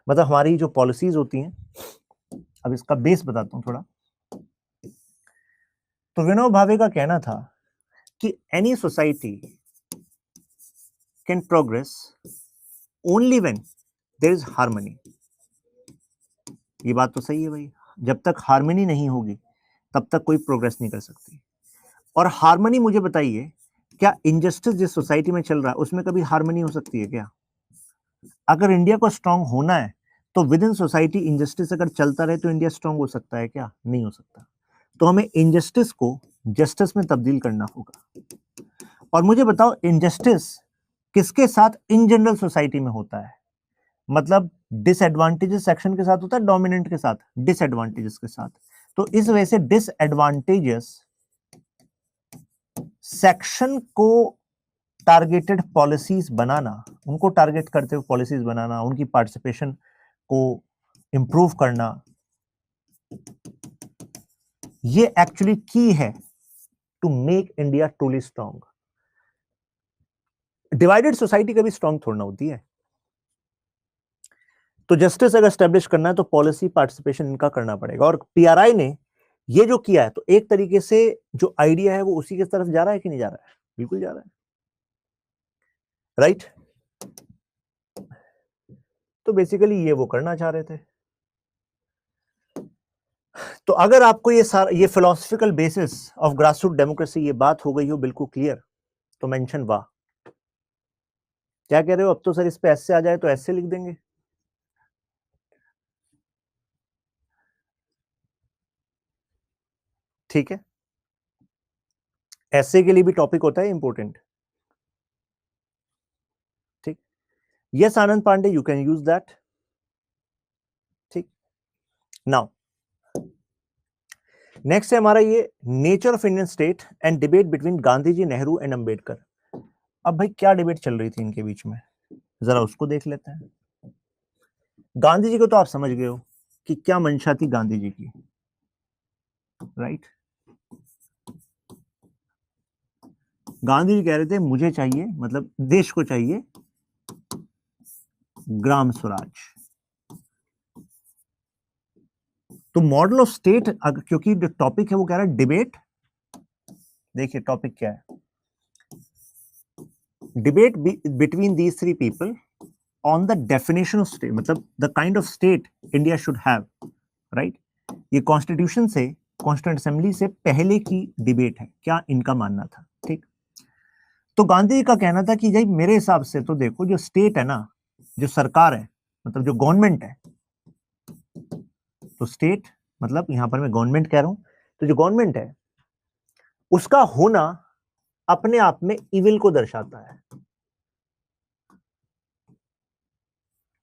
मतलब हमारी जो पॉलिसीज होती हैं, अब इसका बेस बताता हूं थोड़ा। तो विनोद भावे का कहना था कि any society can progress only when there is harmony. ये बात तो सही है भाई, जब तक हार्मनी नहीं होगी तब तक कोई प्रोग्रेस नहीं कर सकती। और हार्मनी, मुझे बताइए, क्या इनजस्टिस जिस सोसाइटी में चल रहा है उसमें कभी हार्मनी हो सकती है क्या? अगर इंडिया को स्ट्रांग होना है तो विद इन सोसाइटी इनजस्टिस अगर चलता रहे तो इंडिया स्ट्रांग हो सकता है क्या? नहीं हो सकता। तो हमें इनजस्टिस को जस्टिस में तब्दील करना होगा। और मुझे बताओ, इनजस्टिस किसके साथ इन जनरल सोसाइटी में होता है? मतलब डिसएडवांटेजेस सेक्शन के साथ होता है, डोमिनेंट के साथ? डिसएडवांटेजेस के साथ। तो इस वजह से डिसएडवांटेजेस सेक्शन को टारगेटेड पॉलिसीज बनाना, उनको टारगेट करते हुए पॉलिसीज बनाना, उनकी पार्टिसिपेशन को इंप्रूव करना, ये एक्चुअली की है to make India truly strong. Divided society कभी स्ट्रांग थोड़ा होती है। तो जस्टिस अगर स्टैब्लिश करना है तो पॉलिसी पार्टिसिपेशन इनका करना पड़ेगा। और पीआरआई ने ये जो किया है, तो एक तरीके से जो आइडिया है वो उसी की तरफ जा रहा है कि नहीं जा रहा है? बिल्कुल जा रहा है, राइट। तो बेसिकली ये वो करना चाह रहे थे। तो अगर आपको ये सारा, ये philosophical basis of grassroot democracy, ये बात हो गई हो बिल्कुल क्लियर, तो मेंशन वाह। क्या कह रहे हो? अब तो सर इस पे ऐसे आ जाए तो ऐसे लिख देंगे। ठीक है, ऐसे के लिए भी टॉपिक होता है इंपॉर्टेंट। ठीक, yes Anand Pandey, you can use that. ठीक, नाउ नेक्स्ट है हमारा ये nature of Indian state and debate between Gandhi ji, Nehru and Ambedkar. अब भाई क्या डिबेट चल रही थी इनके बीच में, जरा उसको देख लेते हैं। गांधी जी को तो आप समझ गए हो कि क्या मंशा थी गांधी जी की, राइट। गांधी जी कह रहे थे मुझे चाहिए, मतलब देश को चाहिए ग्राम स्वराज। तो मॉडल ऑफ स्टेट, क्योंकि जो टॉपिक है वो कह रहा है डिबेट, देखिए टॉपिक क्या है, debate between these three people on the definition of state, मतलब the kind of state India should have, right. ये कॉन्स्टिट्यूशन से, कॉन्स्टिट्यूंट असेंबली से पहले की डिबेट है, क्या इनका मानना था। ठीक, तो गांधी जी का कहना था कि भाई मेरे हिसाब से तो देखो, जो स्टेट है ना, जो सरकार है, मतलब जो गवर्नमेंट है, तो स्टेट मतलब यहां पर मैं गवर्नमेंट कह रहा हूं, तो जो गवर्नमेंट है उसका होना अपने आप में इविल को दर्शाता है।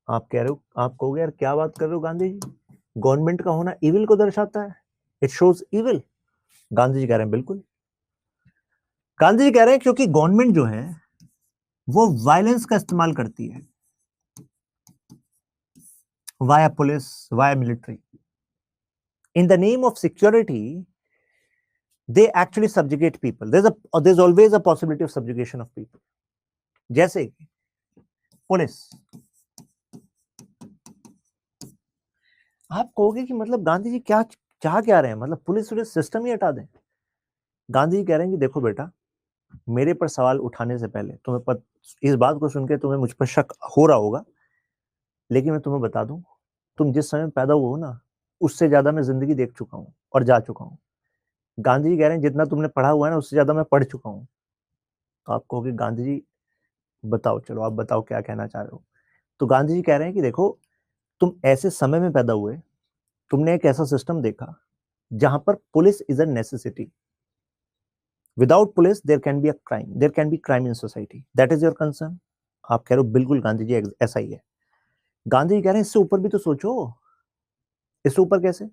आप कह रहे हो, आप कहोगे यार क्या बात कर रहे हो गांधी जी, गवर्नमेंट का होना इविल को दर्शाता है, it shows evil. Gandhi ji कह रहे हैं बिल्कुल। गांधी जी कह रहे हैं क्योंकि गवर्नमेंट जो है वो वायलेंस का इस्तेमाल करती है, via police, via military, in the name of security they actually subjugate people. There's always a possibility of subjugation of people. जैसे कि पुलिस, आप कहोगे कि मतलब गांधी जी क्या चाह क्या रहे हैं, मतलब पुलिस सिस्टम ही हटा दें। गांधी जी कह रहे हैं कि देखो बेटा, मेरे पर सवाल उठाने से पहले तुम्हें इस बात को सुन के तुम्हें मुझ पर शक हो रहा होगा, लेकिन मैं तुम्हें बता दूं, तुम जिस समय पैदा हुए हो ना, उससे ज्यादा मैं जिंदगी देख चुका हूं और जा चुका हूं। गांधी जी कह रहे हैं जितना तुमने पढ़ा हुआ है ना, उससे ज्यादा मैं पढ़ चुका हूं। तो आप कहोगे गांधी जी बताओ, चलो आप बताओ क्या कहना चाह रहे हो। तो गांधी जी कह रहे हैं कि देखो, तुम ऐसे समय में पैदा हुए, तुमने एक ऐसा सिस्टम देखा जहां पर police is a necessity, without police there can be a crime, there can be crime in society, that is your concern. आप कह रहे हो बिल्कुल गांधी जी ऐसा ही है। गांधी जी कह रहे हैं इससे ऊपर भी तो सोचो, इससे ऊपर कैसे?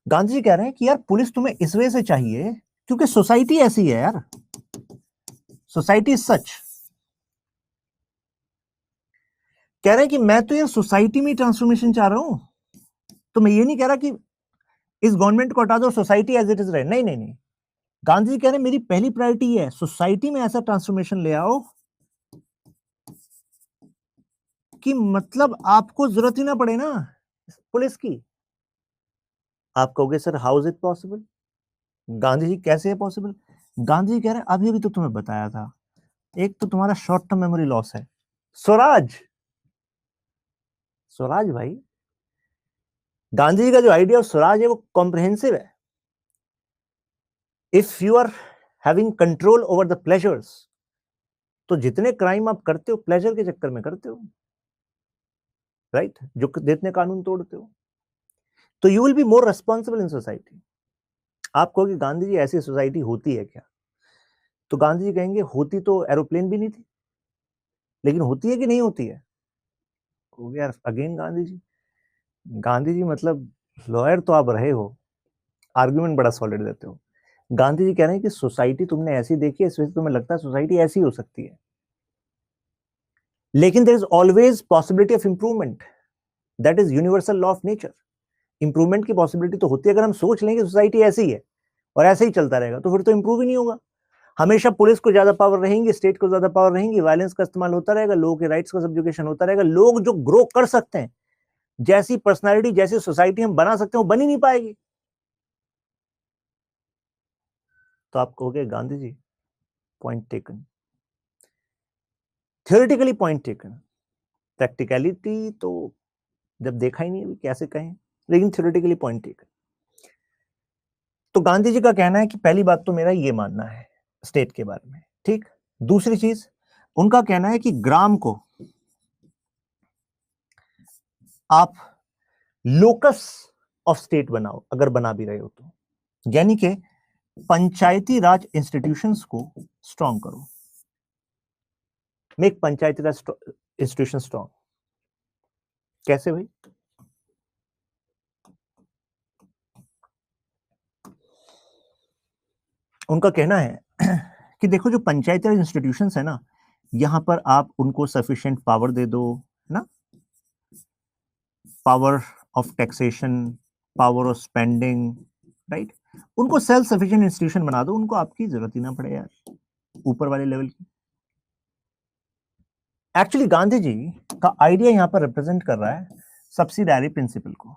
गांधी जी कह रहे हैं कि यार पुलिस तुम्हें इस वजह से चाहिए क्योंकि सोसाइटी ऐसी है यार, सोसाइटी इज सच कह रहे हैं कि मैं तो यार सोसाइटी में ट्रांसफॉर्मेशन चाह रहा हूं, तो मैं ये नहीं कह रहा कि इस गवर्नमेंट को हटा दो, सोसाइटी एज इट इज रहे। नहीं नहीं नहीं, गांधी जी कह रहे हैं मेरी पहली प्रायोरिटी है सोसाइटी में ऐसा ट्रांसफॉर्मेशन ले आओ कि मतलब आपको जरूरत ही ना पड़े ना पुलिस की। आप कहोगे sir how is it possible, Gandhi ji कैसे है पॉसिबल? गांधी जी कह रहे हैं अभी अभी तो तुम्हें बताया था, एक तो तुम्हारा शॉर्ट टर्म मेमोरी लॉस है। स्वराज, स्वराज भाई, गांधी जी का जो आइडिया ऑफ स्वराज है वो कॉम्प्रिहेंसिव है। If you are having control over the pleasures, तो जितने क्राइम आप करते हो प्लेजर के चक्कर में करते हो, राइट? जो जितने कानून तोड़ते हो, तो you will be more responsible in society. आप कहोगे गांधी जी ऐसी सोसाइटी होती है क्या? तो गांधी जी कहेंगे होती तो एरोप्लेन भी नहीं थी, लेकिन होती है कि नहीं होती है? कहोगे यार अगेन गांधी जी मतलब लॉयर तो आप रहे हो, आर्गुमेंट बड़ा सॉलिड देते हो। गांधी जी कह रहे हैं कि सोसाइटी तुमने ऐसी देखी है, इस वजह से तुम्हें लगता है सोसाइटी ऐसी हो सकती है, लेकिन there is always possibility of improvement, that is universal law of nature. Improvement की पॉसिबिलिटी तो होती है। अगर हम सोच लें कि सोसाइटी ऐसी है और ऐसे ही चलता रहेगा, तो फिर तो इंप्रूव ही नहीं होगा। हमेशा पुलिस को ज्यादा पावर रहेंगी, स्टेट को ज्यादा पावर रहेंगी, वायलेंस का इस्तेमाल होता रहेगा, लोगों के राइट्स का सब्जुगेशन होता रहेगा। लोग जो ग्रो कर सकते हैं, जैसी पर्सनालिटी, जैसी सोसाइटी हम बना सकते हैं, वो बन ही नहीं पाएगी। तो आप कहोगे Gandhi ji point taken, theoretically point taken, practicality तो जब देखा ही नहीं कैसे कहें, लेकिन थियोरेटिकली पॉइंट टेकन। तो गांधी जी का कहना है कि पहली बात तो मेरा ये मानना है स्टेट के बारे में, ठीक। दूसरी चीज उनका कहना है कि ग्राम को आप लोकस ऑफ स्टेट बनाओ, अगर बना भी रहे हो तो, यानी कि पंचायती राज इंस्टीट्यूशंस को स्ट्रांग करो, मेक पंचायती राज इंस्टीट्यूशन स्ट्रांग। कैसे भाई? उनका कहना है कि देखो जो पंचायती राज इंस्टीट्यूशंस है ना, यहां पर आप उनको सफिशिएंट पावर दे दो ना, power of taxation, power of spending, right. उनको सेल्फ सफिशिएंट इंस्टीट्यूशन बना दो, उनको आपकी जरूरत ही ना पड़े यार ऊपर वाले लेवल की। एक्चुअली गांधी जी का आइडिया यहां पर रिप्रेजेंट कर रहा है सब्सिडायरी प्रिंसिपल को।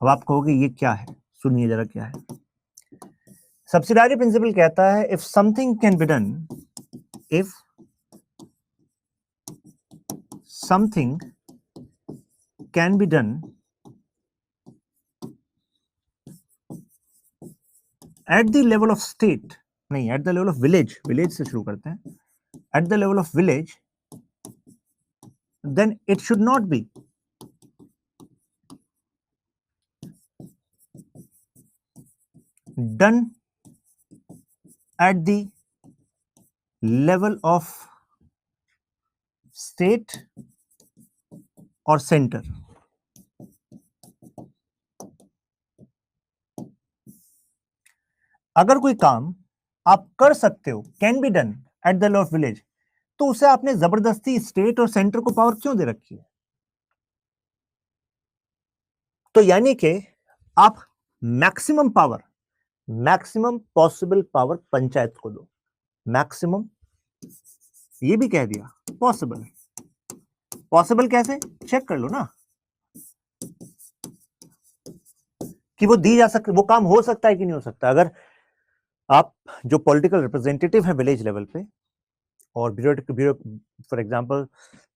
अब आप कहोगे ये क्या है, सुनिए जरा क्या है। सब्सिडायरी प्रिंसिपल कहता है if something can be done, if something can be done at the level of state, नहीं at the level of village, village से शुरू करते हैं, at the level of village, then it should not be done at the level of state or center। अगर कोई काम आप कर सकते हो, can be done at the level of village, तो उसे आपने जबरदस्ती स्टेट और सेंटर को पावर क्यों दे रखी है? तो यानी कि आप maximum power, maximum possible power panchayat को दो, मैक्सिमम, ये भी कह दिया पॉसिबल। पॉसिबल कैसे? चेक कर लो ना कि वो दी जा सकती, वो काम हो सकता है कि नहीं हो सकता। अगर आप जो पॉलिटिकल रिप्रेजेंटेटिव है विलेज लेवल पे, और bureau for example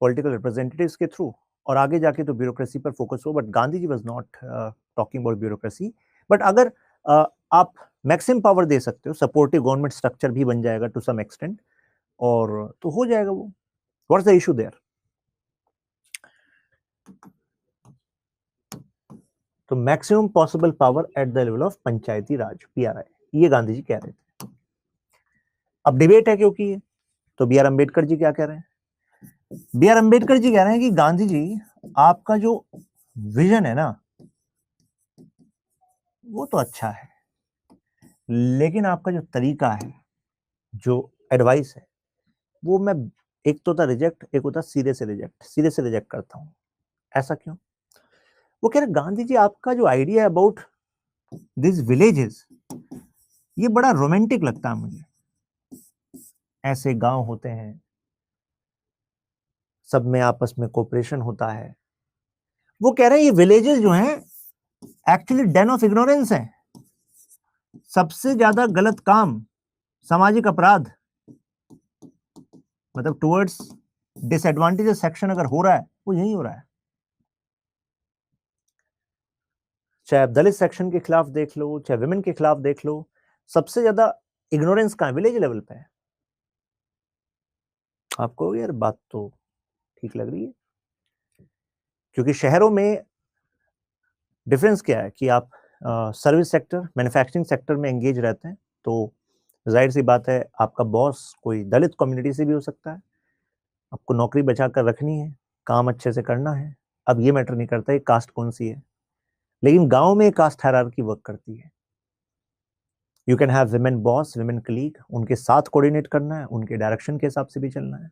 political representatives के थ्रू, और आगे जाके तो ब्यूरोक्रेसी पर फोकस हो, but Gandhi ji was not talking about bureaucracy. But अगर आप मैक्सिमम पावर दे सकते हो, सपोर्टिव गवर्नमेंट स्ट्रक्चर भी बन जाएगा टू सम एक्सटेंट, और तो हो जाएगा वो। What's the issue there? तो maximum possible power at the level of panchayati raj, PRI, ये गांधी जी कह रहे थे। अब डिबेट है क्योंकि, तो बी आर अम्बेडकर जी क्या कह रहे हैं? बी आर अम्बेडकर जी कह रहे हैं कि गांधी जी आपका जो विजन है ना वो तो अच्छा है, लेकिन आपका जो तरीका है, जो एडवाइस है, वो मैं एक तो होता रिजेक्ट, एक होता सीधे से रिजेक्ट करता हूं। ऐसा क्यों? वो कह रहे गांधी जी आपका जो आइडिया है अबाउट दिस विलेजेस, ये बड़ा रोमांटिक लगता है मुझे। ऐसे गांव होते हैं, सब में आपस में कोऑपरेशन होता है। वो कह रहे हैं ये विलेजेस जो हैं एक्चुअली डेन ऑफ इग्नोरेंस है। सबसे ज्यादा गलत काम, सामाजिक अपराध, मतलब टुवर्ड्स डिसएडवांटेजेस सेक्शन अगर हो रहा है, वो यही हो रहा है। चाहे आप दलित सेक्शन के खिलाफ देख लो, चाहे विमेन के खिलाफ देख लो, सबसे ज्यादा इग्नोरेंस कहां है? विलेज लेवल पे है। आपको यार बात तो ठीक लग रही है, क्योंकि शहरों में डिफरेंस क्या है कि आप सर्विस सेक्टर, मैन्युफैक्चरिंग सेक्टर में एंगेज रहते हैं, तो जाहिर सी बात है आपका बॉस कोई दलित कम्युनिटी से भी हो सकता है। आपको नौकरी बचा कर रखनी है, काम अच्छे से करना है। अब ये मैटर नहीं करता है कास्ट कौन सी है, लेकिन गांव में कास्ट हायरार्की वर्क करती है। You can have women boss, women colleague, उनके साथ कोऑर्डिनेट करना है, उनके डायरेक्शन के हिसाब से भी चलना है।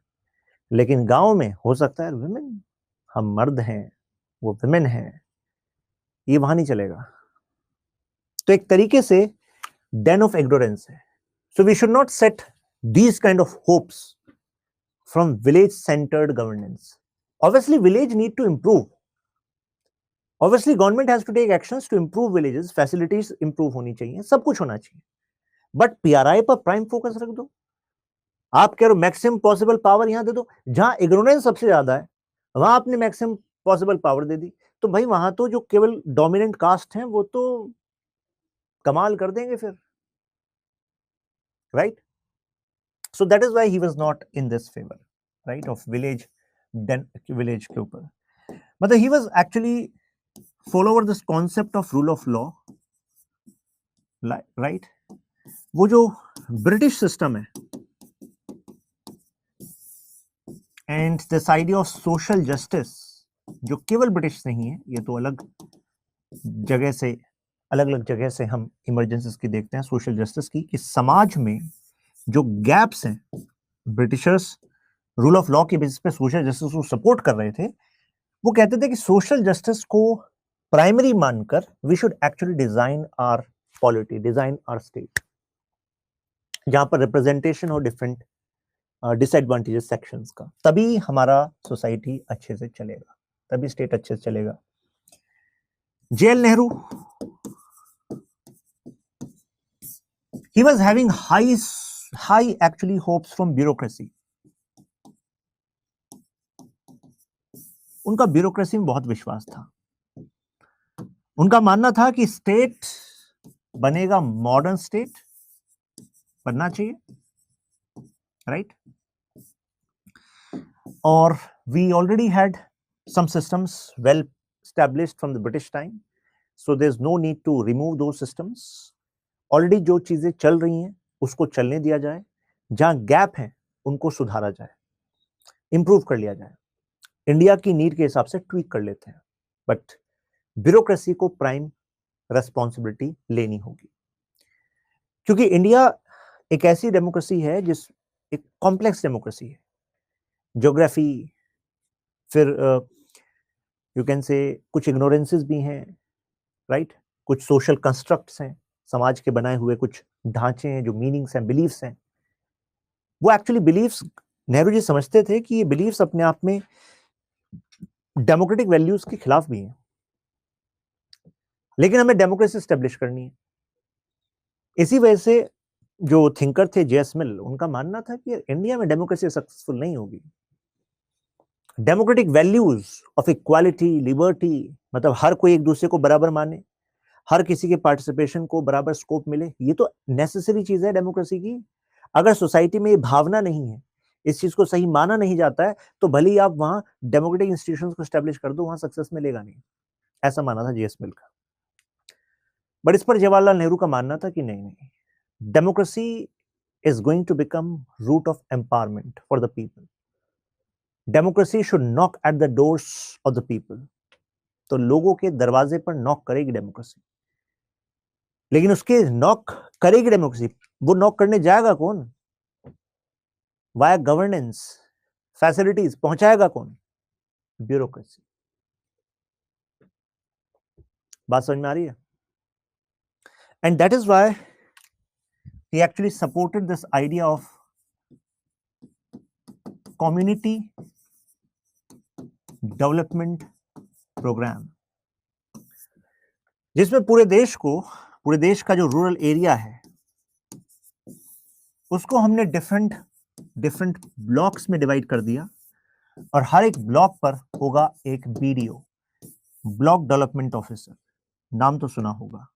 लेकिन गांव में हो सकता है विमेन, हम मर्द हैं, वो विमेन है, ये वहां नहीं चलेगा। तो एक तरीके से den of ignorance है। So we should not set these kind of hopes from village centered governance. Obviously village need to improve. Obviously government has to take actions to improve villages, facilities improve होनी चाहिए, सब कुछ होना चाहिए। But PRI पर prime focus रख दो। आप कह रहे हो मैक्सिमम पॉसिबल पावर यहां दे दो, जहां इग्नोरेंस सबसे ज्यादा है वहां आपने मैक्सिमम पॉसिबल पावर दे दी, तो भाई वहां तो जो केवल डोमिनेंट कास्ट हैं वो तो कमाल कर देंगे फिर, right? So that is why he was not in this favor, right, of village के ऊपर। मतलब he was actually follower this concept of rule of law, right? वो जो ब्रिटिश सिस्टम है and this idea of social justice, जो केवल British नहीं है, ये तो अलग जगह से, अलग अलग जगह से हम इमरजेंसीज की देखते हैं सोशल जस्टिस की, कि समाज में जो गैप्स हैं, ब्रिटिशर्स रूल ऑफ लॉ के बेसिस पे सोशल जस्टिस को सपोर्ट कर रहे थे। वो कहते थे कि सोशल जस्टिस को प्राइमरी मानकर we should actually design our polity, design our state, जहां पर रिप्रेजेंटेशन हो डिफरेंट डिसएडवांटेजेस सेक्शंस का, तभी हमारा सोसाइटी अच्छे से चलेगा, तभी स्टेट अच्छे से चलेगा। JL Nehru, he was having high actually hopes from bureaucracy. उनका ब्यूरोक्रेसी में बहुत विश्वास था। उनका मानना था कि स्टेट बनेगा मॉडर्न स्टेट, बनना चाहिए, राइट? और we already had some systems well established from the British time, so there's no need to remove those systems. Already जो चीजें चल रही हैं उसको चलने दिया जाए, जहां गैप है उनको सुधारा जाए, इंप्रूव कर लिया जाए, इंडिया की नीड के हिसाब से ट्वीक कर लेते हैं। बट ब्यूरोक्रेसी को प्राइम रेस्पॉन्सिबिलिटी लेनी होगी, क्योंकि इंडिया एक ऐसी डेमोक्रेसी है जिस एक कॉम्प्लेक्स डेमोक्रेसी है। ज्योग्राफी, फिर यू कैन से कुछ इग्नोरेंसेस भी हैं, राइट? कुछ सोशल कंस्ट्रक्ट्स हैं, समाज के बनाए हुए कुछ ढांचे हैं, जो मीनिंग्स हैं, बिलीफ्स हैं। वो एक्चुअली बिलीफ्स नेहरू जी समझते थे कि ये बिलीफ्स अपने आप में डेमोक्रेटिक वैल्यूज के खिलाफ भी हैं, लेकिन हमें डेमोक्रेसी स्टेब्लिश करनी है। इसी वजह से जो थिंकर थे जेएस मिल, उनका मानना था कि इंडिया में डेमोक्रेसी सक्सेसफुल नहीं होगी। Democratic values of equality, liberty, मतलब हर कोई एक दूसरे को बराबर माने, हर किसी के पार्टिसिपेशन को बराबर स्कोप मिले, ये तो नेसेसरी चीज है डेमोक्रेसी की। अगर सोसाइटी में ये भावना नहीं है, इस चीज को सही माना नहीं जाता है, तो भले ही आप वहां डेमोक्रेटिक इंस्टीट्यूशंस को एस्टैब्लिश कर दो, वहां सक्सेस मिलेगा नहीं। ऐसा माना था जेएस मिल का। बट इस पर जवाहरलाल नेहरू का मानना था कि नहीं, democracy is going to become root of empowerment for the people. Democracy should knock at the doors of the people. तो लोगों के दरवाजे पर नॉक करेगी डेमोक्रेसी, लेकिन उसके नॉक करेगी डेमोक्रेसी, वो नॉक करने जाएगा कौन? वाया गवर्नेंस, फैसिलिटीज पहुंचाएगा कौन? ब्यूरोक्रेसी। बात समझ में आ रही है? And that is why he actually supported this idea of community development program, जिसमें पूरे देश का जो रूरल एरिया है उसको हमने डिफरेंट ब्लॉक्स में डिवाइड कर दिया, और हर एक ब्लॉक पर होगा एक BDO, ब्लॉक डेवलपमेंट ऑफिसर, नाम तो सुना होगा।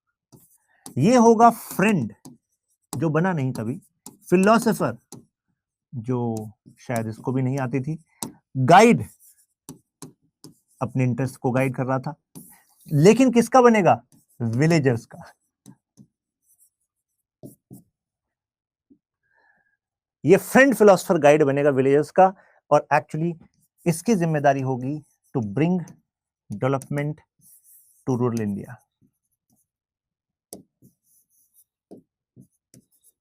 ये होगा फ्रेंड, जो बना नहीं कभी, फिलोसोफर, जो शायद इसको भी नहीं आती थी, गाइड, अपने इंटरेस्ट को गाइड कर रहा था, लेकिन किसका बनेगा? विलेजर्स का। ये फ्रेंड फिलोसोफर गाइड बनेगा विलेजर्स का, और एक्चुअली इसकी जिम्मेदारी होगी to bring development to rural India.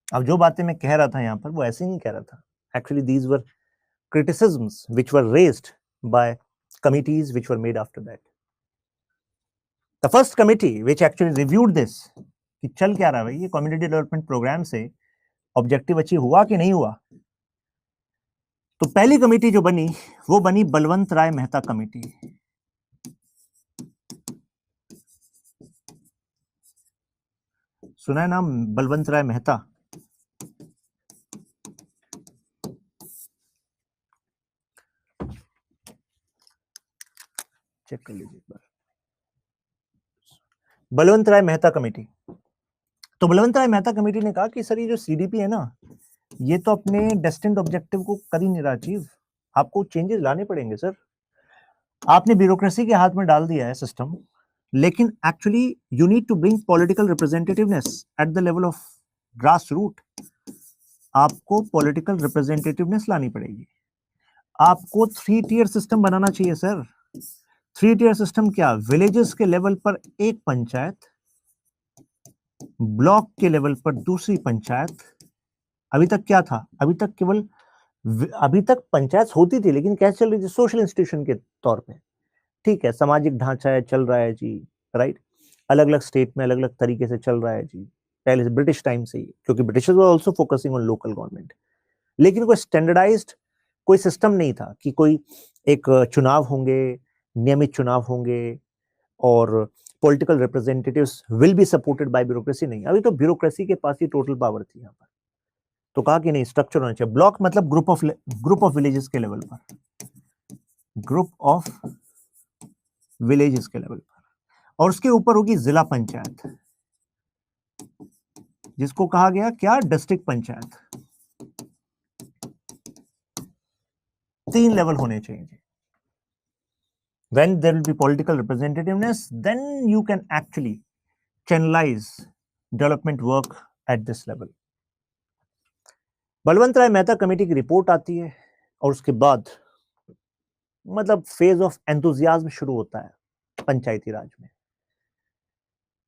अब जो बातें मैं कह रहा था यहां पर, वो ऐसे नहीं कह रहा था। Actually these were criticisms which were raised bye committees which were made after that. The first committee which actually reviewed this, कि चल क्या रहा है भाई, ये कम्युनिटी डेवलपमेंट प्रोग्राम से ऑब्जेक्टिव अचीव हुआ कि नहीं हुआ। तो पहली कमेटी जो बनी वो बनी बलवंत राय मेहता कमेटी। सुना है नाम बलवंत राय मेहता? चेक कर लीजिए एक बार, बलवंत राय मेहता कमेटी। तो बलवंत राय मेहता कमेटी ने कहा कि सर ये जो CDP है ना, ये तो अपने डेस्टिन्ड ऑब्जेक्टिव को कर ही नहीं रहा अचीव, आपको चेंजेस लाने पड़ेंगे सर। आपने ब्यूरोक्रेसी के हाथ में डाल दिया है सिस्टम, लेकिन actually you need to bring political representativeness at the level of grass root. आपको पॉलिटिकल रिप्रेजेंटेटिवनेस लानी पड़ेगी। आपको 3 टियर सिस्टम बनाना चाहिए सर। 3 टियर सिस्टम क्या? विलेजेस के लेवल पर एक पंचायत, ब्लॉक के लेवल पर दूसरी पंचायत। अभी तक क्या था? अभी तक पंचायत होती थी, लेकिन कैसे चल रही थी? सोशल इंस्टीट्यूशन के तौर पे। ठीक है, सामाजिक ढांचा है, चल रहा है जी, राइट। अलग अलग स्टेट में अलग अलग तरीके से चल रहा है जी, पहले से ब्रिटिश टाइम से ही, क्योंकि Britishers were also focusing on local government. लेकिन कोई स्टैंडर्डाइज्ड कोई सिस्टम नहीं था कि कोई एक चुनाव होंगे, नियमित चुनाव होंगे, और political representatives will be supported by bureaucracy. नहीं, अभी तो ब्यूरोक्रेसी के पास ही टोटल पावर थी यहाँ पर। तो कहा कि नहीं, स्ट्रक्चर होना चाहिए। ब्लॉक मतलब ग्रुप ऑफ विलेजेस के लेवल पर, ग्रुप ऑफ विलेजेस के लेवल पर, और उसके ऊपर होगी जिला पंचायत, जिसको कहा गया क्या? डिस्ट्रिक्ट पंचायत। 3 लेवल होने चाहिए। When there will be political representativeness, then you can actually channelize development work at this level. Balwant Rai Mehta committee की रिपोर्ट आती है, और उसके बाद मतलब फेज ऑफ एंथुजियाज्म शुरू होता है पंचायती राज में।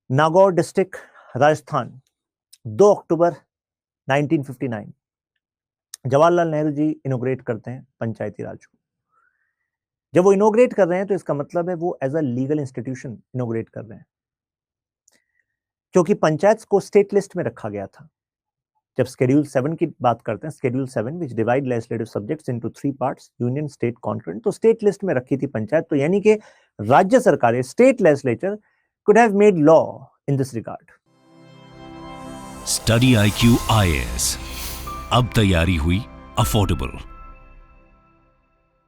नागौर डिस्ट्रिक्ट, राजस्थान, 2 अक्टूबर 1959 जवाहरलाल नेहरू जी इनोग्रेट करते हैं पंचायती राज को। जब वो इनोग्रेट कर रहे हैं तो इसका मतलब है वो as a legal institution inaugurate कर रहे हैं, क्योंकि पंचायत को स्टेट लिस्ट में रखा गया था। जब शेड्यूल 7 की बात करते हैं, शेड्यूल 7 विच divide legislative subjects into 3 parts, union, state, concurrent, तो स्टेट लिस्ट में रखी थी पंचायत। तो यानी कि राज्य सरकारें, state legislature could have made law in this regard. Study IQ IAS, अब तैयारी हुई अफोर्डेबल।